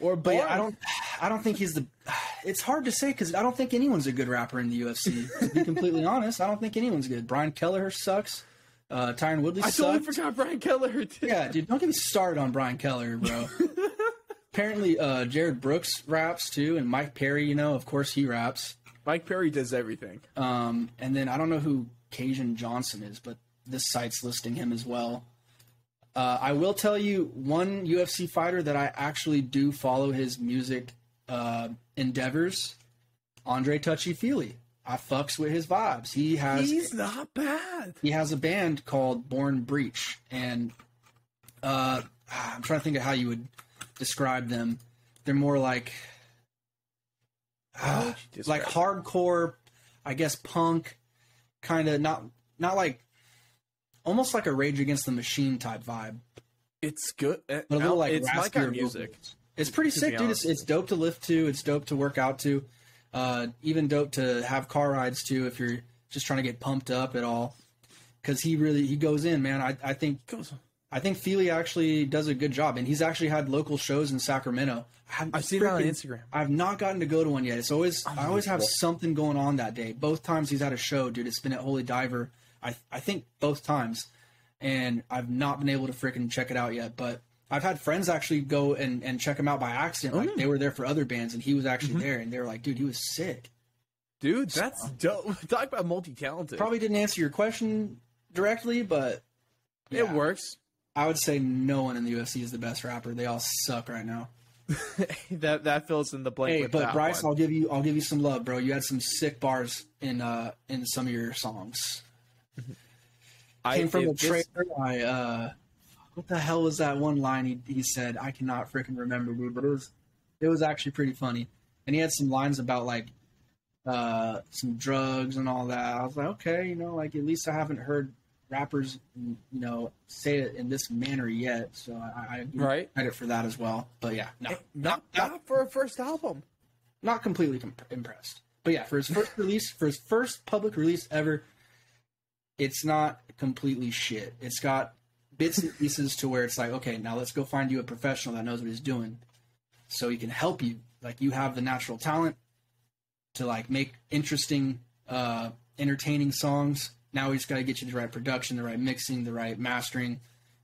But yeah, I don't think he's the. It's hard to say because I don't think anyone's a good rapper in the UFC. To be completely honest, I don't think anyone's good. Brian Kelleher sucks. Tyron Woodley sucks. I totally forgot Brian Kelleher too. Yeah, dude, don't get me started on Brian Kelleher, bro. Apparently, Jared Brooks raps too, and Mike Perry, of course he raps. Mike Perry does everything. And then I don't know who Cajun Johnson is, but this site's listing him as well. I will tell you one UFC fighter that I actually do follow his music endeavors, Andre Touchy-Feely. I fucks with his vibes. He's not bad. He has a band called Born Breach, and I'm trying to think of how you would describe them. They're more like hardcore, I guess, punk, kind of not like, almost like a Rage Against the Machine type vibe. It's good. But a little like it's my kind of music. It's pretty sick, dude. It's dope to lift to. It's dope to work out to. Even dope to have car rides to if you're just trying to get pumped up at all. Because he goes in, man. I think Feely actually does a good job, and he's actually had local shows in Sacramento. I've seen it on Instagram. I've not gotten to go to one yet. I always have something going on that day. Both times he's had a show, dude. It's been at Holy Diver. I think both times, and I've not been able to freaking check it out yet. But I've had friends actually go and check him out by accident. Like they were there for other bands, and he was actually there, and they were like, "Dude, he was sick." Dude, that's dope. Talk about multi-talented. Probably didn't answer your question directly, but it works. I would say no one in the UFC is the best rapper. They all suck right now. that fills in the blank. Hey, but Bryce, I'll give you some love, bro. You had some sick bars in some of your songs. Came from a trailer. What the hell was that one line he said? I cannot freaking remember, dude. But it was actually pretty funny. And he had some lines about like some drugs and all that. I was like, okay, like at least I haven't heard rappers, say it in this manner yet. So I give credit for that as well. But yeah, not for a first album. Not completely impressed. But yeah, for his first release, for his first public release ever, it's not completely shit. It's got bits and pieces to where it's like, okay, now let's go find you a professional that knows what he's doing, so he can help you. Like, you have the natural talent to like make interesting, entertaining songs. Now we just got to get you the right production, the right mixing, the right mastering,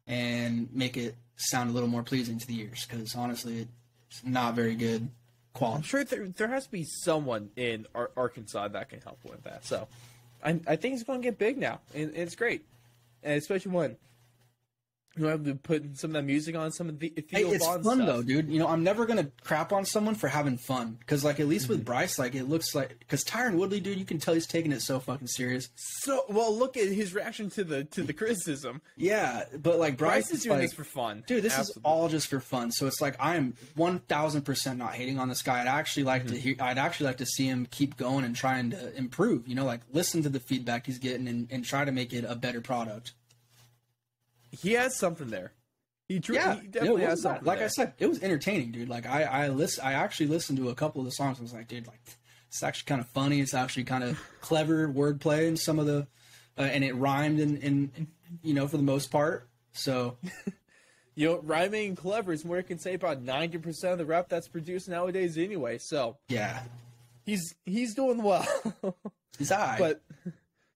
and make it sound a little more pleasing to the ears. Because honestly, it's not very good quality. I'm sure there has to be someone in Arkansas that can help with that. So I think it's going to get big now, and it's great, and especially when you have to put some of that music on, some of the it's fun stuff. Though, dude. I'm never gonna crap on someone for having fun, because like at least with Bryce, like it looks like, because Tyron Woodley, dude, you can tell he's taking it so fucking serious. So well, look at his reaction to the criticism. Yeah, but like Bryce is doing this for fun, dude. This is all just for fun. So it's like I am 1000% not hating on this guy. I'd actually like to hear. I'd actually like to see him keep going and trying to improve. Like listen to the feedback he's getting and try to make it a better product. He has something there. He definitely has something. Like I said, it was entertaining, dude. Like I actually listened to a couple of the songs. I was like, dude, like it's actually kind of funny. It's actually kind of clever wordplay in some of the, and it rhymed in for the most part. So, rhyming and clever is more you can say about 90% of the rap that's produced nowadays, anyway. So yeah, he's doing well. He's all right. But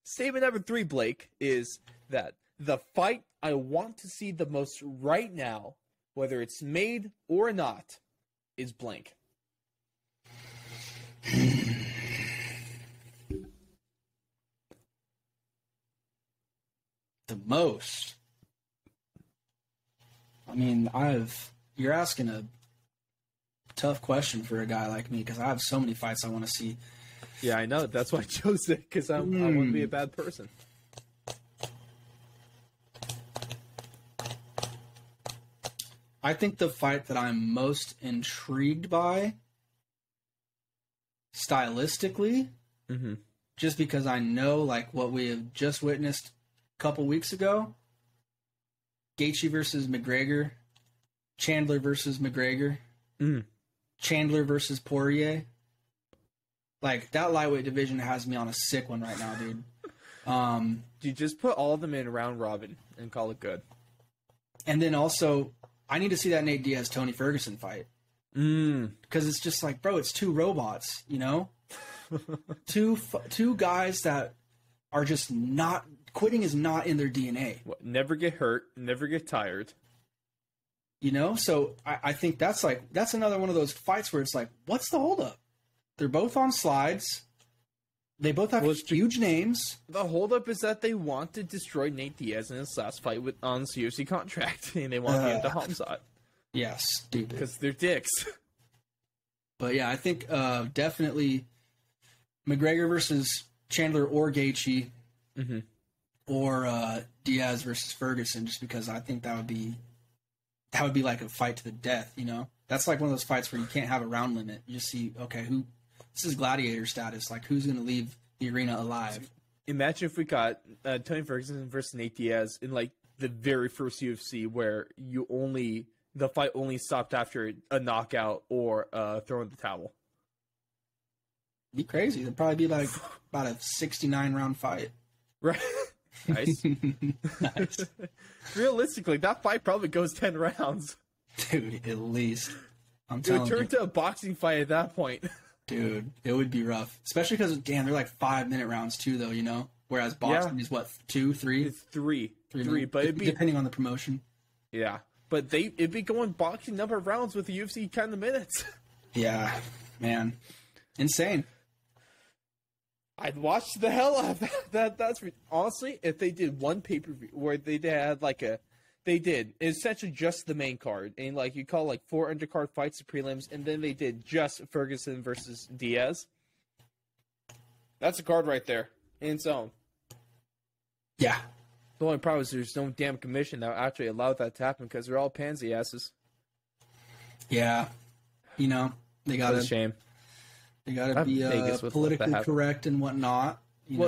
statement number 3, Blake, is that the fight I want to see the most right now, whether it's made or not, is blank. The most. I mean, you're asking a tough question for a guy like me, because I have so many fights I want to see. Yeah, I know. That's why I chose it, because I want to be a bad person. I think the fight that I'm most intrigued by, stylistically, just because I know like what we have just witnessed a couple weeks ago, Gaethje versus McGregor, Chandler versus McGregor, Chandler versus Poirier. Like, that lightweight division has me on a sick one right now, dude. You just put all of them in round robin and call it good. And then also, I need to see that Nate Diaz-Tony Ferguson fight. Because it's just like, bro, it's two robots, two guys that are just not, quitting is not in their DNA. Never get hurt, never get tired. So I think that's another one of those fights where it's like, what's the holdup? They're both on slides. They both have huge names. The holdup is that they want to destroy Nate Diaz in his last fight on his UFC contract, and they want to give it to Khamzat. Yeah, stupid. Because they're dicks. But yeah, I think definitely McGregor versus Chandler or Gaethje, or Diaz versus Ferguson, just because I think that would be like a fight to the death. You know, that's like one of those fights where you can't have a round limit. You just see, okay, this is gladiator status. Like, who's going to leave the arena alive? Imagine if we got Tony Ferguson versus Nate Diaz in like the very first UFC, where the fight only stopped after a knockout or throwing the towel. Be crazy. It'd probably be like about a 69 round fight. Right. Nice. Nice. Realistically, that fight probably goes 10 rounds. Dude, at least. I'm It telling would you. turn to a boxing fight at that point. Dude, it would be rough. Especially because, damn, they're like 5-minute rounds too, though, you know? Whereas boxing is what, 2, 3? It's three, minutes? but it'd be depending on the promotion. Yeah, but it'd be going boxing number of rounds with the UFC kind of minutes. Yeah, man. Insane. I'd watch the hell out of that. That's honestly, if they did one pay-per-view where they had essentially just the main card, and like you call like 4 undercard fights to prelims, and then they did just Ferguson versus Diaz. That's a card right there in its own. Yeah. The only problem is there's no damn commission that actually allowed that to happen because they're all pansy asses. Yeah. You know, they got That's a shame. They got to be politically correct and whatnot.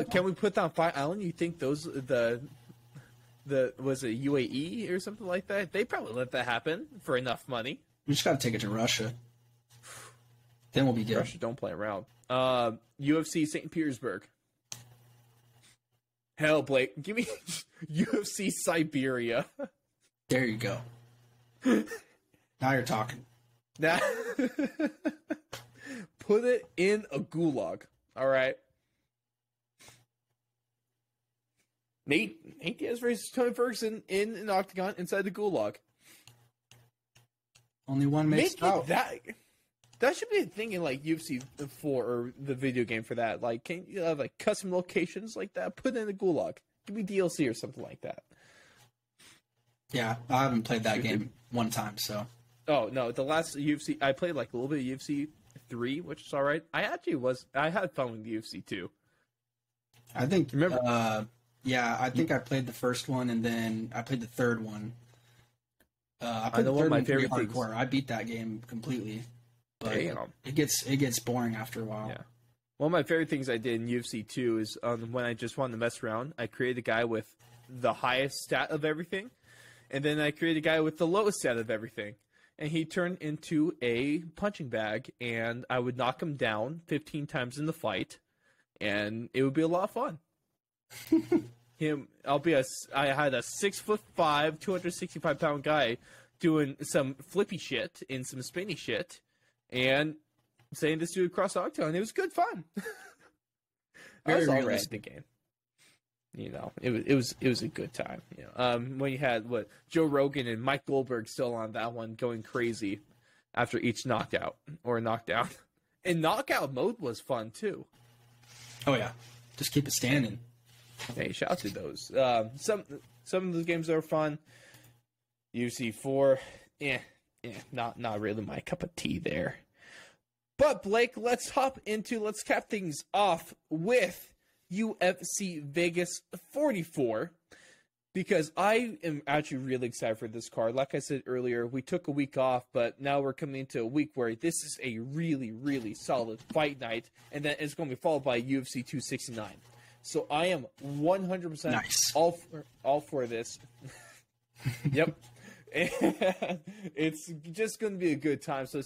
Can we put that on Fight Island? You think those was it UAE or something like that? They probably let that happen for enough money. We just got to take it to Russia. Then we'll be good. Russia don't play around. UFC St. Petersburg. Hell, Blake, give me UFC Siberia. There you go. Now you're talking. Now, put it in a gulag. All right. Nate Diaz versus Tony Ferguson in an octagon inside the gulag. Only one makes out. That should be a thing in like UFC 4 or the video game for that. Like, can you have like custom locations like that? Put it in the gulag. Give me DLC or something like that. Yeah, I haven't played that game one time, so. Oh no, the last UFC I played like a little bit of UFC 3, which is all right. I had fun with the UFC 2. I think I think I played the first one and then I played the third one. I played the third one pretty hardcore. I beat that game completely. But it gets boring after a while. Yeah. One of my favorite things I did in UFC 2 is when I just wanted to mess around, I created a guy with the highest stat of everything, and then I created a guy with the lowest stat of everything. And he turned into a punching bag, and I would knock him down 15 times in the fight, and it would be a lot of fun. I had a 6'5", 265-pound guy doing some flippy shit and some spinny shit, and saying this dude across the octagon. It was good fun. I was all right at the game. You know, it was a good time. You know, when you had Joe Rogan and Mike Goldberg still on that one, going crazy after each knockout or knockdown, and knockout mode was fun too. Oh yeah, just keep it standing. Hey, shout out to those. Some of those games are fun. UFC 4, not really my cup of tea there. But Blake, let's cap things off with UFC Vegas 44, because I am actually really excited for this card. Like I said earlier, we took a week off, but now we're coming into a week where this is a really, really solid fight night, and then it's going to be followed by UFC 269. So I am 100% nice. all for this. Yep. And it's just going to be a good time. So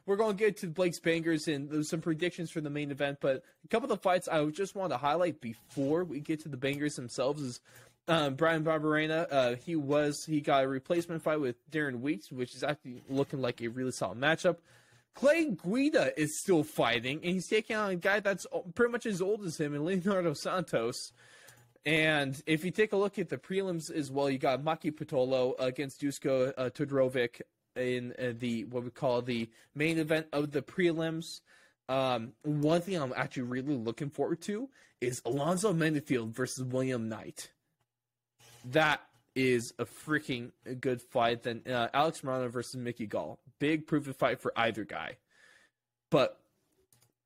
we're going to get to Blake's bangers and some predictions for the main event, but a couple of the fights I just want to highlight before we get to the bangers themselves is Brian Barbarina. He got a replacement fight with Darren Weeks, which is actually looking like a really solid matchup. Clay Guida is still fighting, and he's taking on a guy that's pretty much as old as him, and Leonardo Santos. And if you take a look at the prelims as well, you got Maki Pitolo against Dusko Todorovic in what we call the main event of the prelims. One thing I'm actually really looking forward to is Alonzo Menifield versus William Knight. That is a freaking good fight. Then Alex Morono versus Mickey Gall. Big proven fight for either guy. But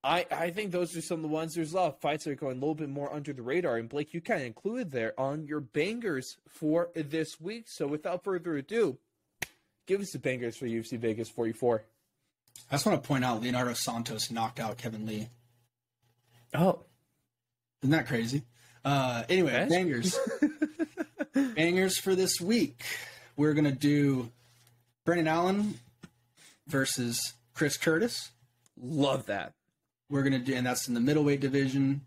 I think those are some of the ones. There's a lot of fights that are going a little bit more under the radar. And Blake, you kind of included there on your bangers for this week. So without further ado, give us the bangers for UFC Vegas 44. I just want to point out Leonardo Santos knocked out Kevin Lee. Oh. Isn't that crazy? Anyway, bangers. Bangers for this week. We're going to do Brendan Allen versus Chris Curtis. Love that. We're going to do, and that's in the middleweight division.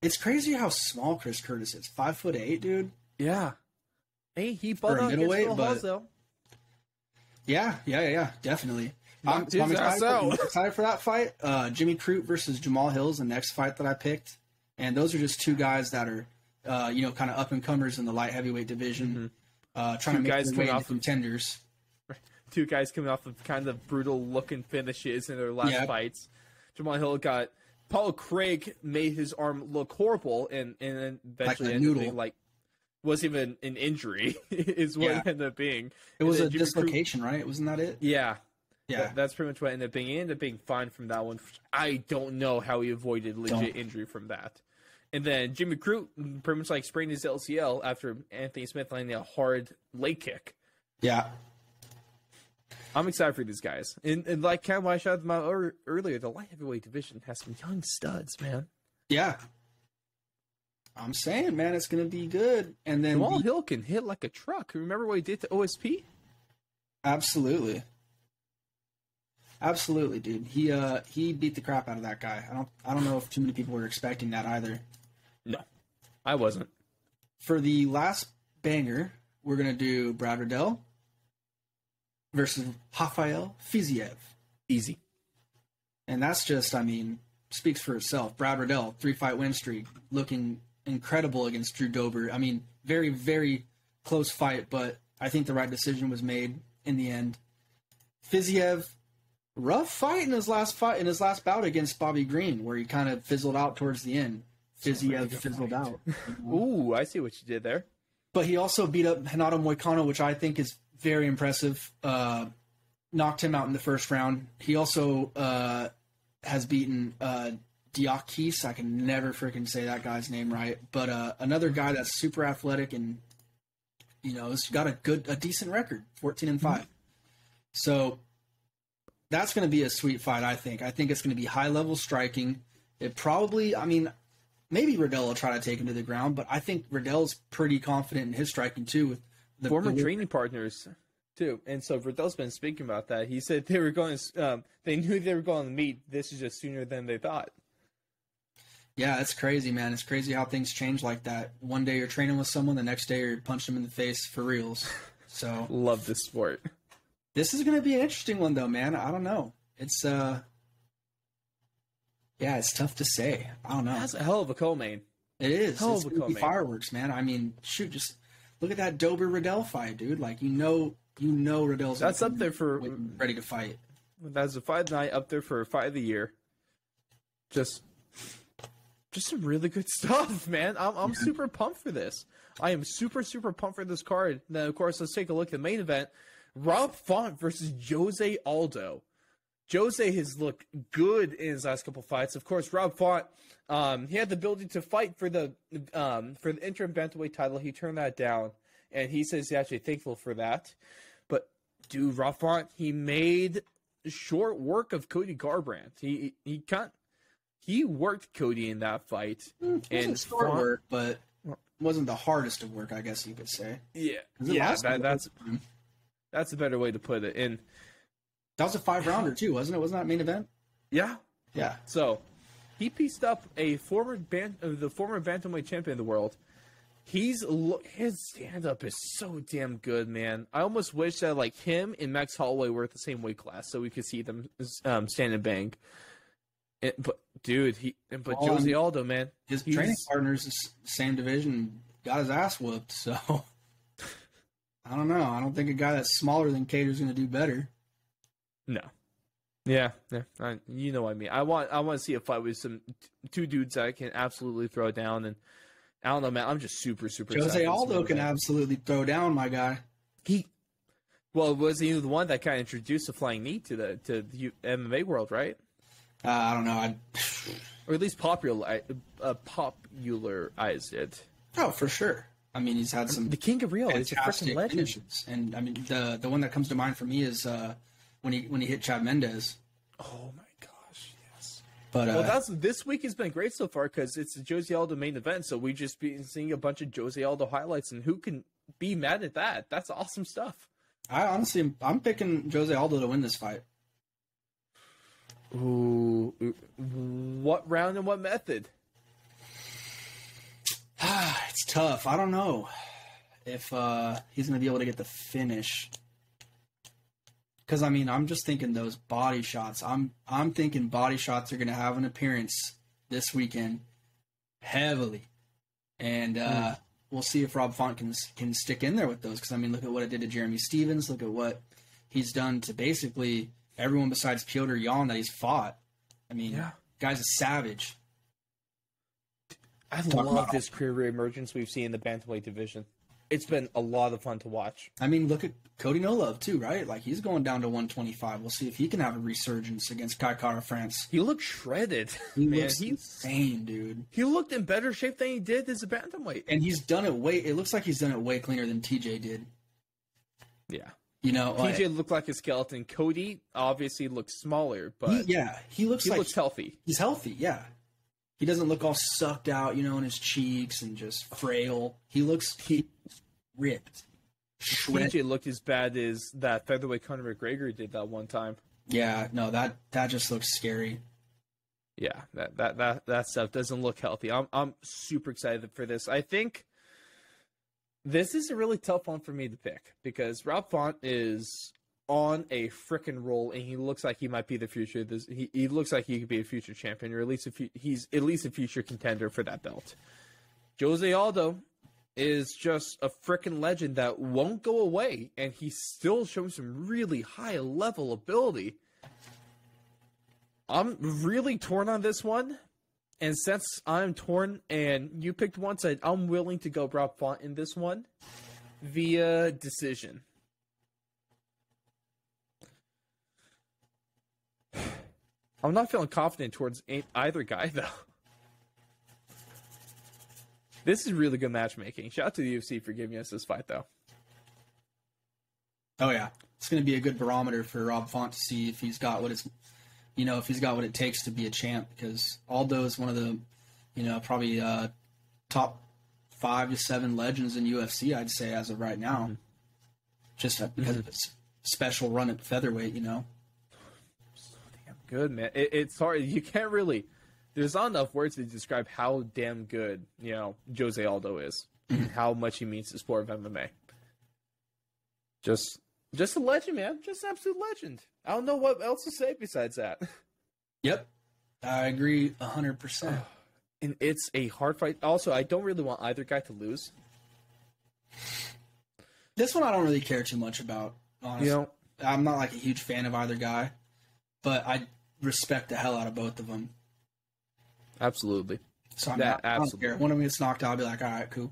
It's crazy how small Chris Curtis is. 5'8", dude. Yeah. Hey, he bought out middleweight, but yeah, definitely. I'm excited for that fight. Jimmy Crute versus Jamal Hill is the next fight that I picked. And those are just two guys that are, kind of up-and-comers in the light heavyweight division, trying to make their way into contenders. Two guys coming off of kind of brutal-looking finishes in their last fights. Jamal Hill got... Paulo Craig made his arm look horrible, and then eventually ended up being wasn't even an injury, is what it ended up being. It was a dislocation, right? Wasn't that it? Yeah. Yeah. That's pretty much what it ended up being. He ended up being fine from that one. I don't know how he avoided legit injury from that. And then Jimmy Crute pretty much sprained his LCL after Anthony Smith landing a hard leg kick. Yeah. I'm excited for these guys. And like Cam, I shouted them out earlier, the light heavyweight division has some young studs, man. Yeah. I'm saying, man, it's going to be good. And then Jamal Hill can hit like a truck. Remember what he did to OSP? Absolutely. Absolutely, dude. He beat the crap out of that guy. I don't know if too many people were expecting that either. No, I wasn't. For the last banger, we're going to do Brad Riddell versus Rafael Fizzyev. Easy. And that's just, speaks for itself. Brad Riddell, 3-fight win streak, looking incredible against Drew Dober. Very, very close fight, but I think the right decision was made in the end. Fizzyev, rough fight in his last bout against Bobby Green, where he kind of fizzled out towards the end. Fizzyev fizzled out. Ooh, I see what you did there. But he also beat up Renato Moicano, which I think is very impressive. Knocked him out in the first round. He also has beaten Diakis. I can never freaking say that guy's name right. But another guy that's super athletic and has got a decent record, 14-5. Mm-hmm. So that's going to be a sweet fight. I think it's going to be high level striking. It probably, maybe Riddell will try to take him to the ground, but I think Riddell's pretty confident in his striking too. With the former training partners too, and so Riddell's been speaking about that. He said they were going. They knew they were going to meet. This is just sooner than they thought. Yeah, it's crazy, man. It's crazy how things change like that. One day you're training with someone, the next day you're punching them in the face for reals. So love this sport. This is going to be an interesting one, though, man. I don't know. It's it's tough to say. I don't know. That's a hell of a co-main. It is. It's going to be fireworks, man. Shoot, just look at that Dober Riddell fight, dude. Riddell's that's up there for ready to fight. That's a fight night up there for a fight of the year. Just some really good stuff, man. I'm super pumped for this. I am super, super pumped for this card. Then, of course, let's take a look at the main event. Rob Font versus Jose Aldo. Jose has looked good in his last couple fights. Of course, Rob Font, he had the ability to fight for the interim bantamweight title. He turned that down, and he says he's actually thankful for that. But, dude, Rob Font, he made short work of Cody Garbrandt. He worked Cody in that fight. And short work, but wasn't the hardest of work, I guess you could say. Yeah, that's a better way to put it. And that was a 5-rounder too, wasn't it? Wasn't that main event? Yeah. Yeah. So he pieced up the former bantamweight champion of the world. His stand-up is so damn good, man. I almost wish that him and Max Holloway were at the same weight class so we could see them stand and bang. Jose Aldo, man, his training partner's the same division, got his ass whooped. So I don't know. I don't think a guy that's smaller than Cater's going to do better. No. Yeah. You know what I mean. I want to see a fight with some two dudes that I can absolutely throw down, and I don't know, man. I'm just super Jose Aldo can absolutely throw down, my guy. Was he the one that kind of introduced the flying knee to the MMA world, right? I don't know. Or at least popularized it. Oh, for sure. I mean, he's had some the King of Real. He's a freaking legend. Finishes. And I mean, the one that comes to mind for me is when he hit Chad Mendes. Oh my gosh, yes. But this week has been great so far because it's the Jose Aldo main event. So we just been seeing a bunch of Jose Aldo highlights, and who can be mad at that? That's awesome stuff. I'm picking Jose Aldo to win this fight. Ooh, what round and what method? It's tough. I don't know if he's going to be able to get the finish. Because, I mean, I'm just thinking those body shots. I'm thinking body shots are going to have an appearance this weekend heavily. And we'll see if Rob Font can stick in there with those. Because, I mean, look at what it did to Jeremy Stevens. Look at what he's done to basically everyone besides Piotr Jan that he's fought. I mean, guy's a savage. I love this career reemergence we've seen in the bantamweight division. It's been a lot of fun to watch. I mean, look at Cody No Love, too, right? Like, he's going down to 125. We'll see if he can have a resurgence against Kai Kara France. He looked shredded. He looks insane, dude. He looked in better shape than he did as a bantamweight. And he's done it it looks like he's done it way cleaner than TJ did. Yeah. You know, TJ looked like a skeleton. Cody obviously looks smaller, but he looks healthy. He's healthy, yeah. He doesn't look all sucked out, you know, in his cheeks and just frail. He looks ripped. TJ looked as bad as that featherweight Conor McGregor did that one time. Yeah, no, that just looks scary. Yeah, that stuff doesn't look healthy. I'm super excited for this. I think this is a really tough one for me to pick because Rob Font is on a frickin' roll, and he looks like he might be the future. He looks like he could be a future champion, or at least he's at least a future contender for that belt. Jose Aldo is just a frickin' legend that won't go away, and he's still showing some really high level ability. I'm really torn on this one, and since I'm torn and you picked one side, I'm willing to go Rob Font in this one via decision. I'm not feeling confident towards either guy, though. This is really good matchmaking. Shout out to the UFC for giving us this fight, though. Oh, yeah. It's going to be a good barometer for Rob Font to see if he's got what it takes to be a champ, because Aldo is one of the, probably top 5 to 7 legends in UFC, I'd say, as of right now. Mm-hmm. Just because of his special run at featherweight, Good, man. It's hard. You can't really. There's not enough words to describe how damn good Jose Aldo is, and how much he means to the sport of MMA. Just a legend, man. Just an absolute legend. I don't know what else to say besides that. Yep, I agree 100%. And it's a hard fight. Also, I don't really want either guy to lose. This one I don't really care too much about. Honestly, I'm not like a huge fan of either guy, but I respect the hell out of both of them. Absolutely. So I don't care. One of them gets knocked out, I'll be like, all right, cool.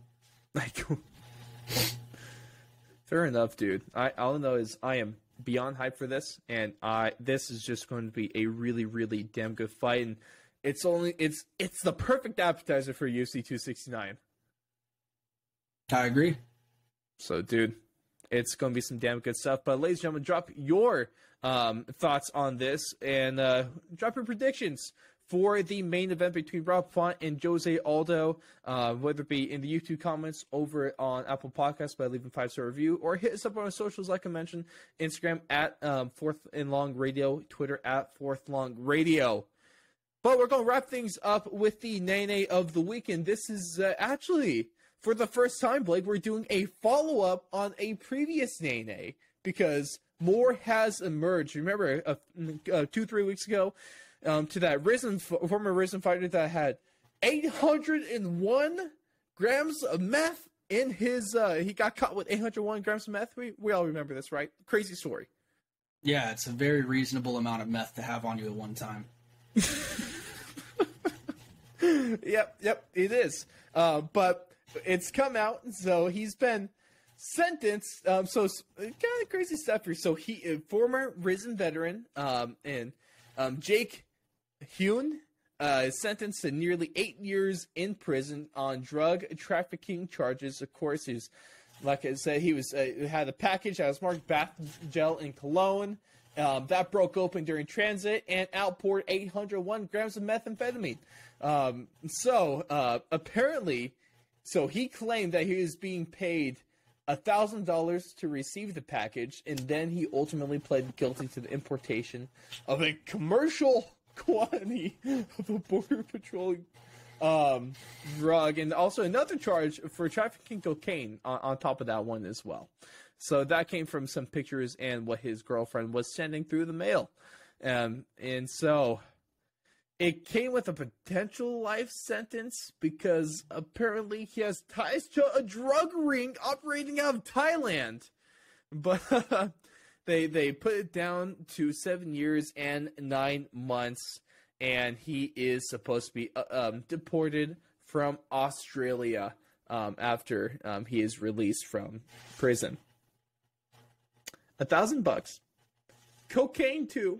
Fair enough, dude. All I know is I am beyond hyped for this, and this is just going to be a really, really damn good fight. And it's the perfect appetizer for UFC 269. I agree. So, dude, it's going to be some damn good stuff. But, ladies and gentlemen, drop your thoughts on this and drop your predictions for the main event between Rob Font and Jose Aldo, whether it be in the YouTube comments, over on Apple Podcasts by leaving 5-star review, or hit us up on our socials like I mentioned, Instagram at 4th and Long Radio, Twitter at 4th Long Radio. But we're going to wrap things up with the Nene of the weekend. This is actually, for the first time, Blake, we're doing a follow-up on a previous Nene, because more has emerged. Remember, 2-3 weeks ago, to that former Risen fighter that had 801 grams of meth in his, he got caught with 801 grams of meth. We all remember this, right? Crazy story. Yeah, it's a very reasonable amount of meth to have on you at one time. Yep, it is. But it's come out, so he's been sentenced. So it's kind of crazy stuff here. So he, a former risen veteran, and Jake Hune, is sentenced to nearly 8 years in prison on drug trafficking charges. Of course, he's, like I said, he was had a package that was marked bath gel and cologne. That broke open during transit and outpoured 801 grams of methamphetamine. Apparently, so he claimed that he was being paid $1,000 to receive the package, and then he ultimately pled guilty to the importation of a commercial quantity of a Border Patrol drug, and also another charge for trafficking cocaine on top of that one as well. So that came from some pictures and what his girlfriend was sending through the mail. And so it came with a potential life sentence because apparently he has ties to a drug ring operating out of Thailand. But they put it down to 7 years and 9 months, and he is supposed to be deported from Australia after he is released from prison. $1,000, cocaine too,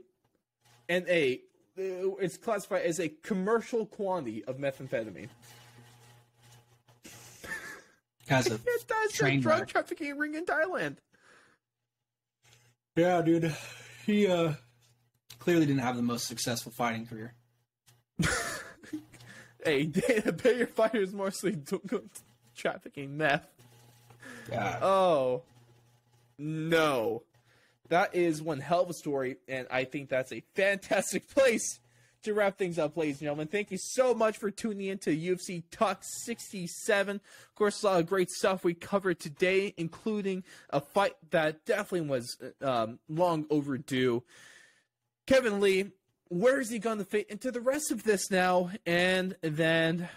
and it's classified as a commercial quantity of methamphetamine. As a train drug wreck. trafficking ring in Thailand. Yeah, dude. He clearly didn't have the most successful fighting career. Hey, pay your fighters mostly trafficking meth. God. Oh, no. That is one hell of a story, and I think that's a fantastic place to wrap things up, ladies and gentlemen. Thank you so much for tuning in to UFC Talk 67. Of course, a lot of great stuff we covered today, including a fight that definitely was long overdue. Kevin Lee, where is he going to fit into the rest of this now? And then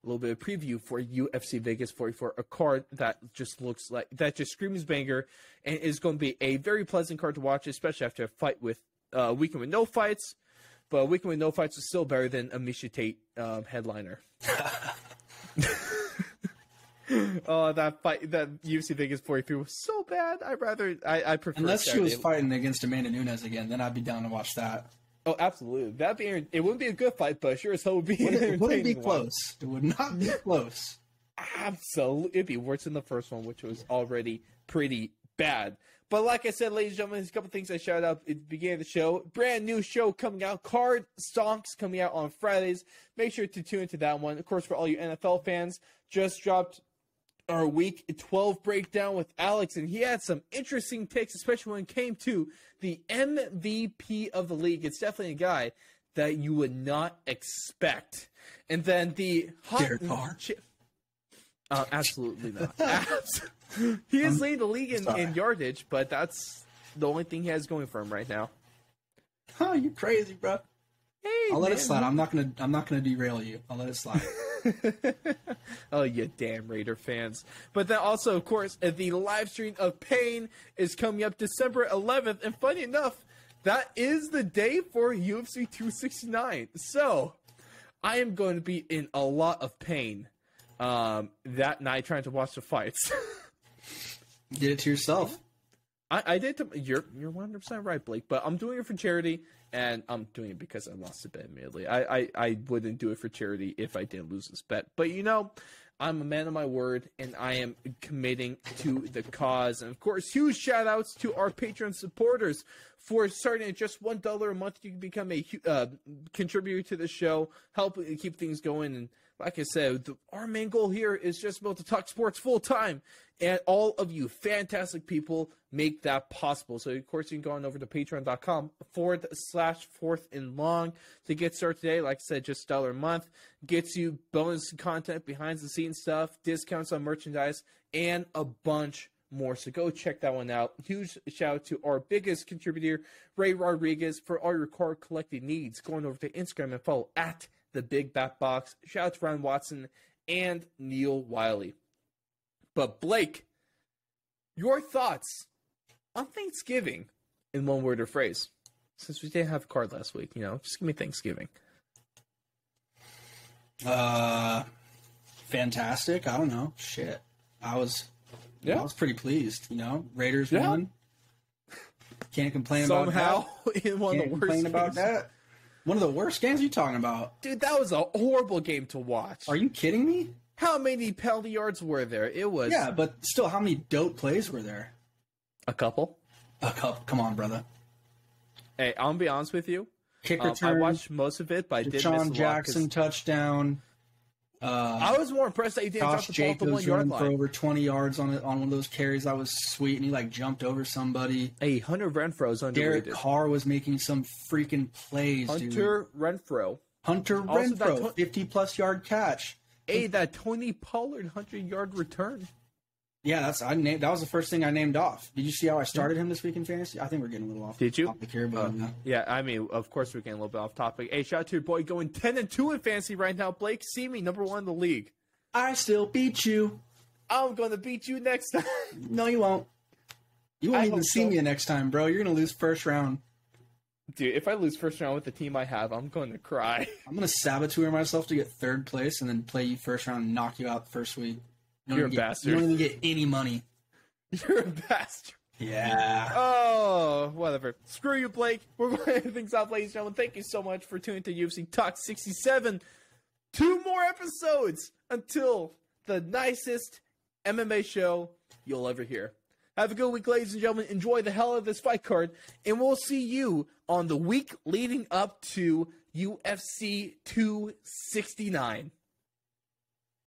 a little bit of preview for UFC Vegas 44, a card that just looks like, that just screams banger, and is going to be a very pleasant card to watch, especially after a fight with Weekend with No Fights. But Weekend with No Fights is still better than a Miesha Tate headliner. Oh, that fight, that UFC Vegas 43 was so bad. I prefer Unless Saturday. she was fighting against Amanda Nunes again, then I'd be down to watch that. Oh, absolutely. It wouldn't be a good fight, but sure as hell would be an It wouldn't be entertaining one. close. It would not be close. Absolutely. It'd be worse than the first one, which was already pretty bad. But like I said, ladies and gentlemen, there's a couple things I shouted out at the beginning of the show. Brand new show coming out. Card Stonks coming out on Fridays. Make sure to tune into that one. Of course, for all you NFL fans, just dropped our Week 12 breakdown with Alex, and he had some interesting takes, especially when it came to the MVP of the league. It's definitely a guy that you would not expect. And then the hot... Derek Carr. Absolutely not. He is leading the league in yardage, but that's the only thing he has going for him right now. Oh, you're crazy, bro. Hey, I'll let man. it slide. I'm not gonna derail you. I'll let it slide. Oh, you damn Raider fans. But then also, of course, the live stream of Pain is coming up December 11th. And funny enough, that is the day for UFC 269. So I am going to be in a lot of pain that night trying to watch the fights. You did it to yourself. I did. You're 100% right, Blake. But I'm doing it for charity, and I'm doing it because I lost the bet. Admittedly, I wouldn't do it for charity if I didn't lose this bet. But you know, I'm a man of my word, and I am committing to the cause. And of course, huge shout outs to our Patreon supporters for starting at just $1 a month. You can become a contributor to the show, help keep things going. And like I said, our main goal here is just about to talk sports full time. And all of you fantastic people make that possible. So, of course, you can go on over to patreon.com/4thandlong to get started today. Like I said, just $1 a month. Gets you bonus content, behind-the-scenes stuff, discounts on merchandise, and a bunch more. So go check that one out. Huge shout out to our biggest contributor, Ray Rodriguez, for all your card collecting needs. Going over to Instagram and follow at The Big Bat Box. Shout out to Ryan Watson and Neil Wiley. But Blake, your thoughts on Thanksgiving? in one word or phrase. Since we didn't have a card last week, just give me Thanksgiving. Fantastic. I don't know. Shit. I was pretty pleased, Raiders won. Can't complain about that. Somehow, in one of the worst games. About that. One of the worst games you talking about? Dude, that was a horrible game to watch. Are you kidding me? How many penalty yards were there? It was... Yeah, but still, how many dope plays were there? A couple. Come on, brother. Hey, I'm going to be honest with you. Kick return. I watched most of it, but I did miss a lot. Jackson touchdown. I was more impressed that he didn't drop the ball at the 1 yard line. For over 20 yards on one of those carries. That was sweet, and he jumped over somebody. Hey, Hunter Renfro's underrated. Derek Carr was making some freaking plays, Hunter Renfro, 50-plus yard catch. Hey, that Tony Pollard 100-yard return. Yeah, that was the first thing I named off. Did you see how I started him this week in fantasy? I think we're getting a little off topic here. But, yeah, I mean, of course we're getting a little bit off topic. Hey, shout out to your boy going 10-2 in fantasy right now, Blake. See me, number 1 in the league. I still beat you. I'm going to beat you next time. No, you won't. You won't even see me next time, bro. You're going to lose first round. Dude, if I lose first round with the team I have, I'm going to cry. I'm going to saboteur myself to get third place and then play you first round and knock you out the first week. You're a bastard. You don't even get any money. You're a bastard. Yeah. Oh, whatever. Screw you, Blake. We're going to end things off, ladies and gentlemen. Thank you so much for tuning to UFC Talk 67. 2 more episodes until the nicest MMA show you'll ever hear. Have a good week, ladies and gentlemen. Enjoy the hell of this fight card. And we'll see you on the week leading up to UFC 269.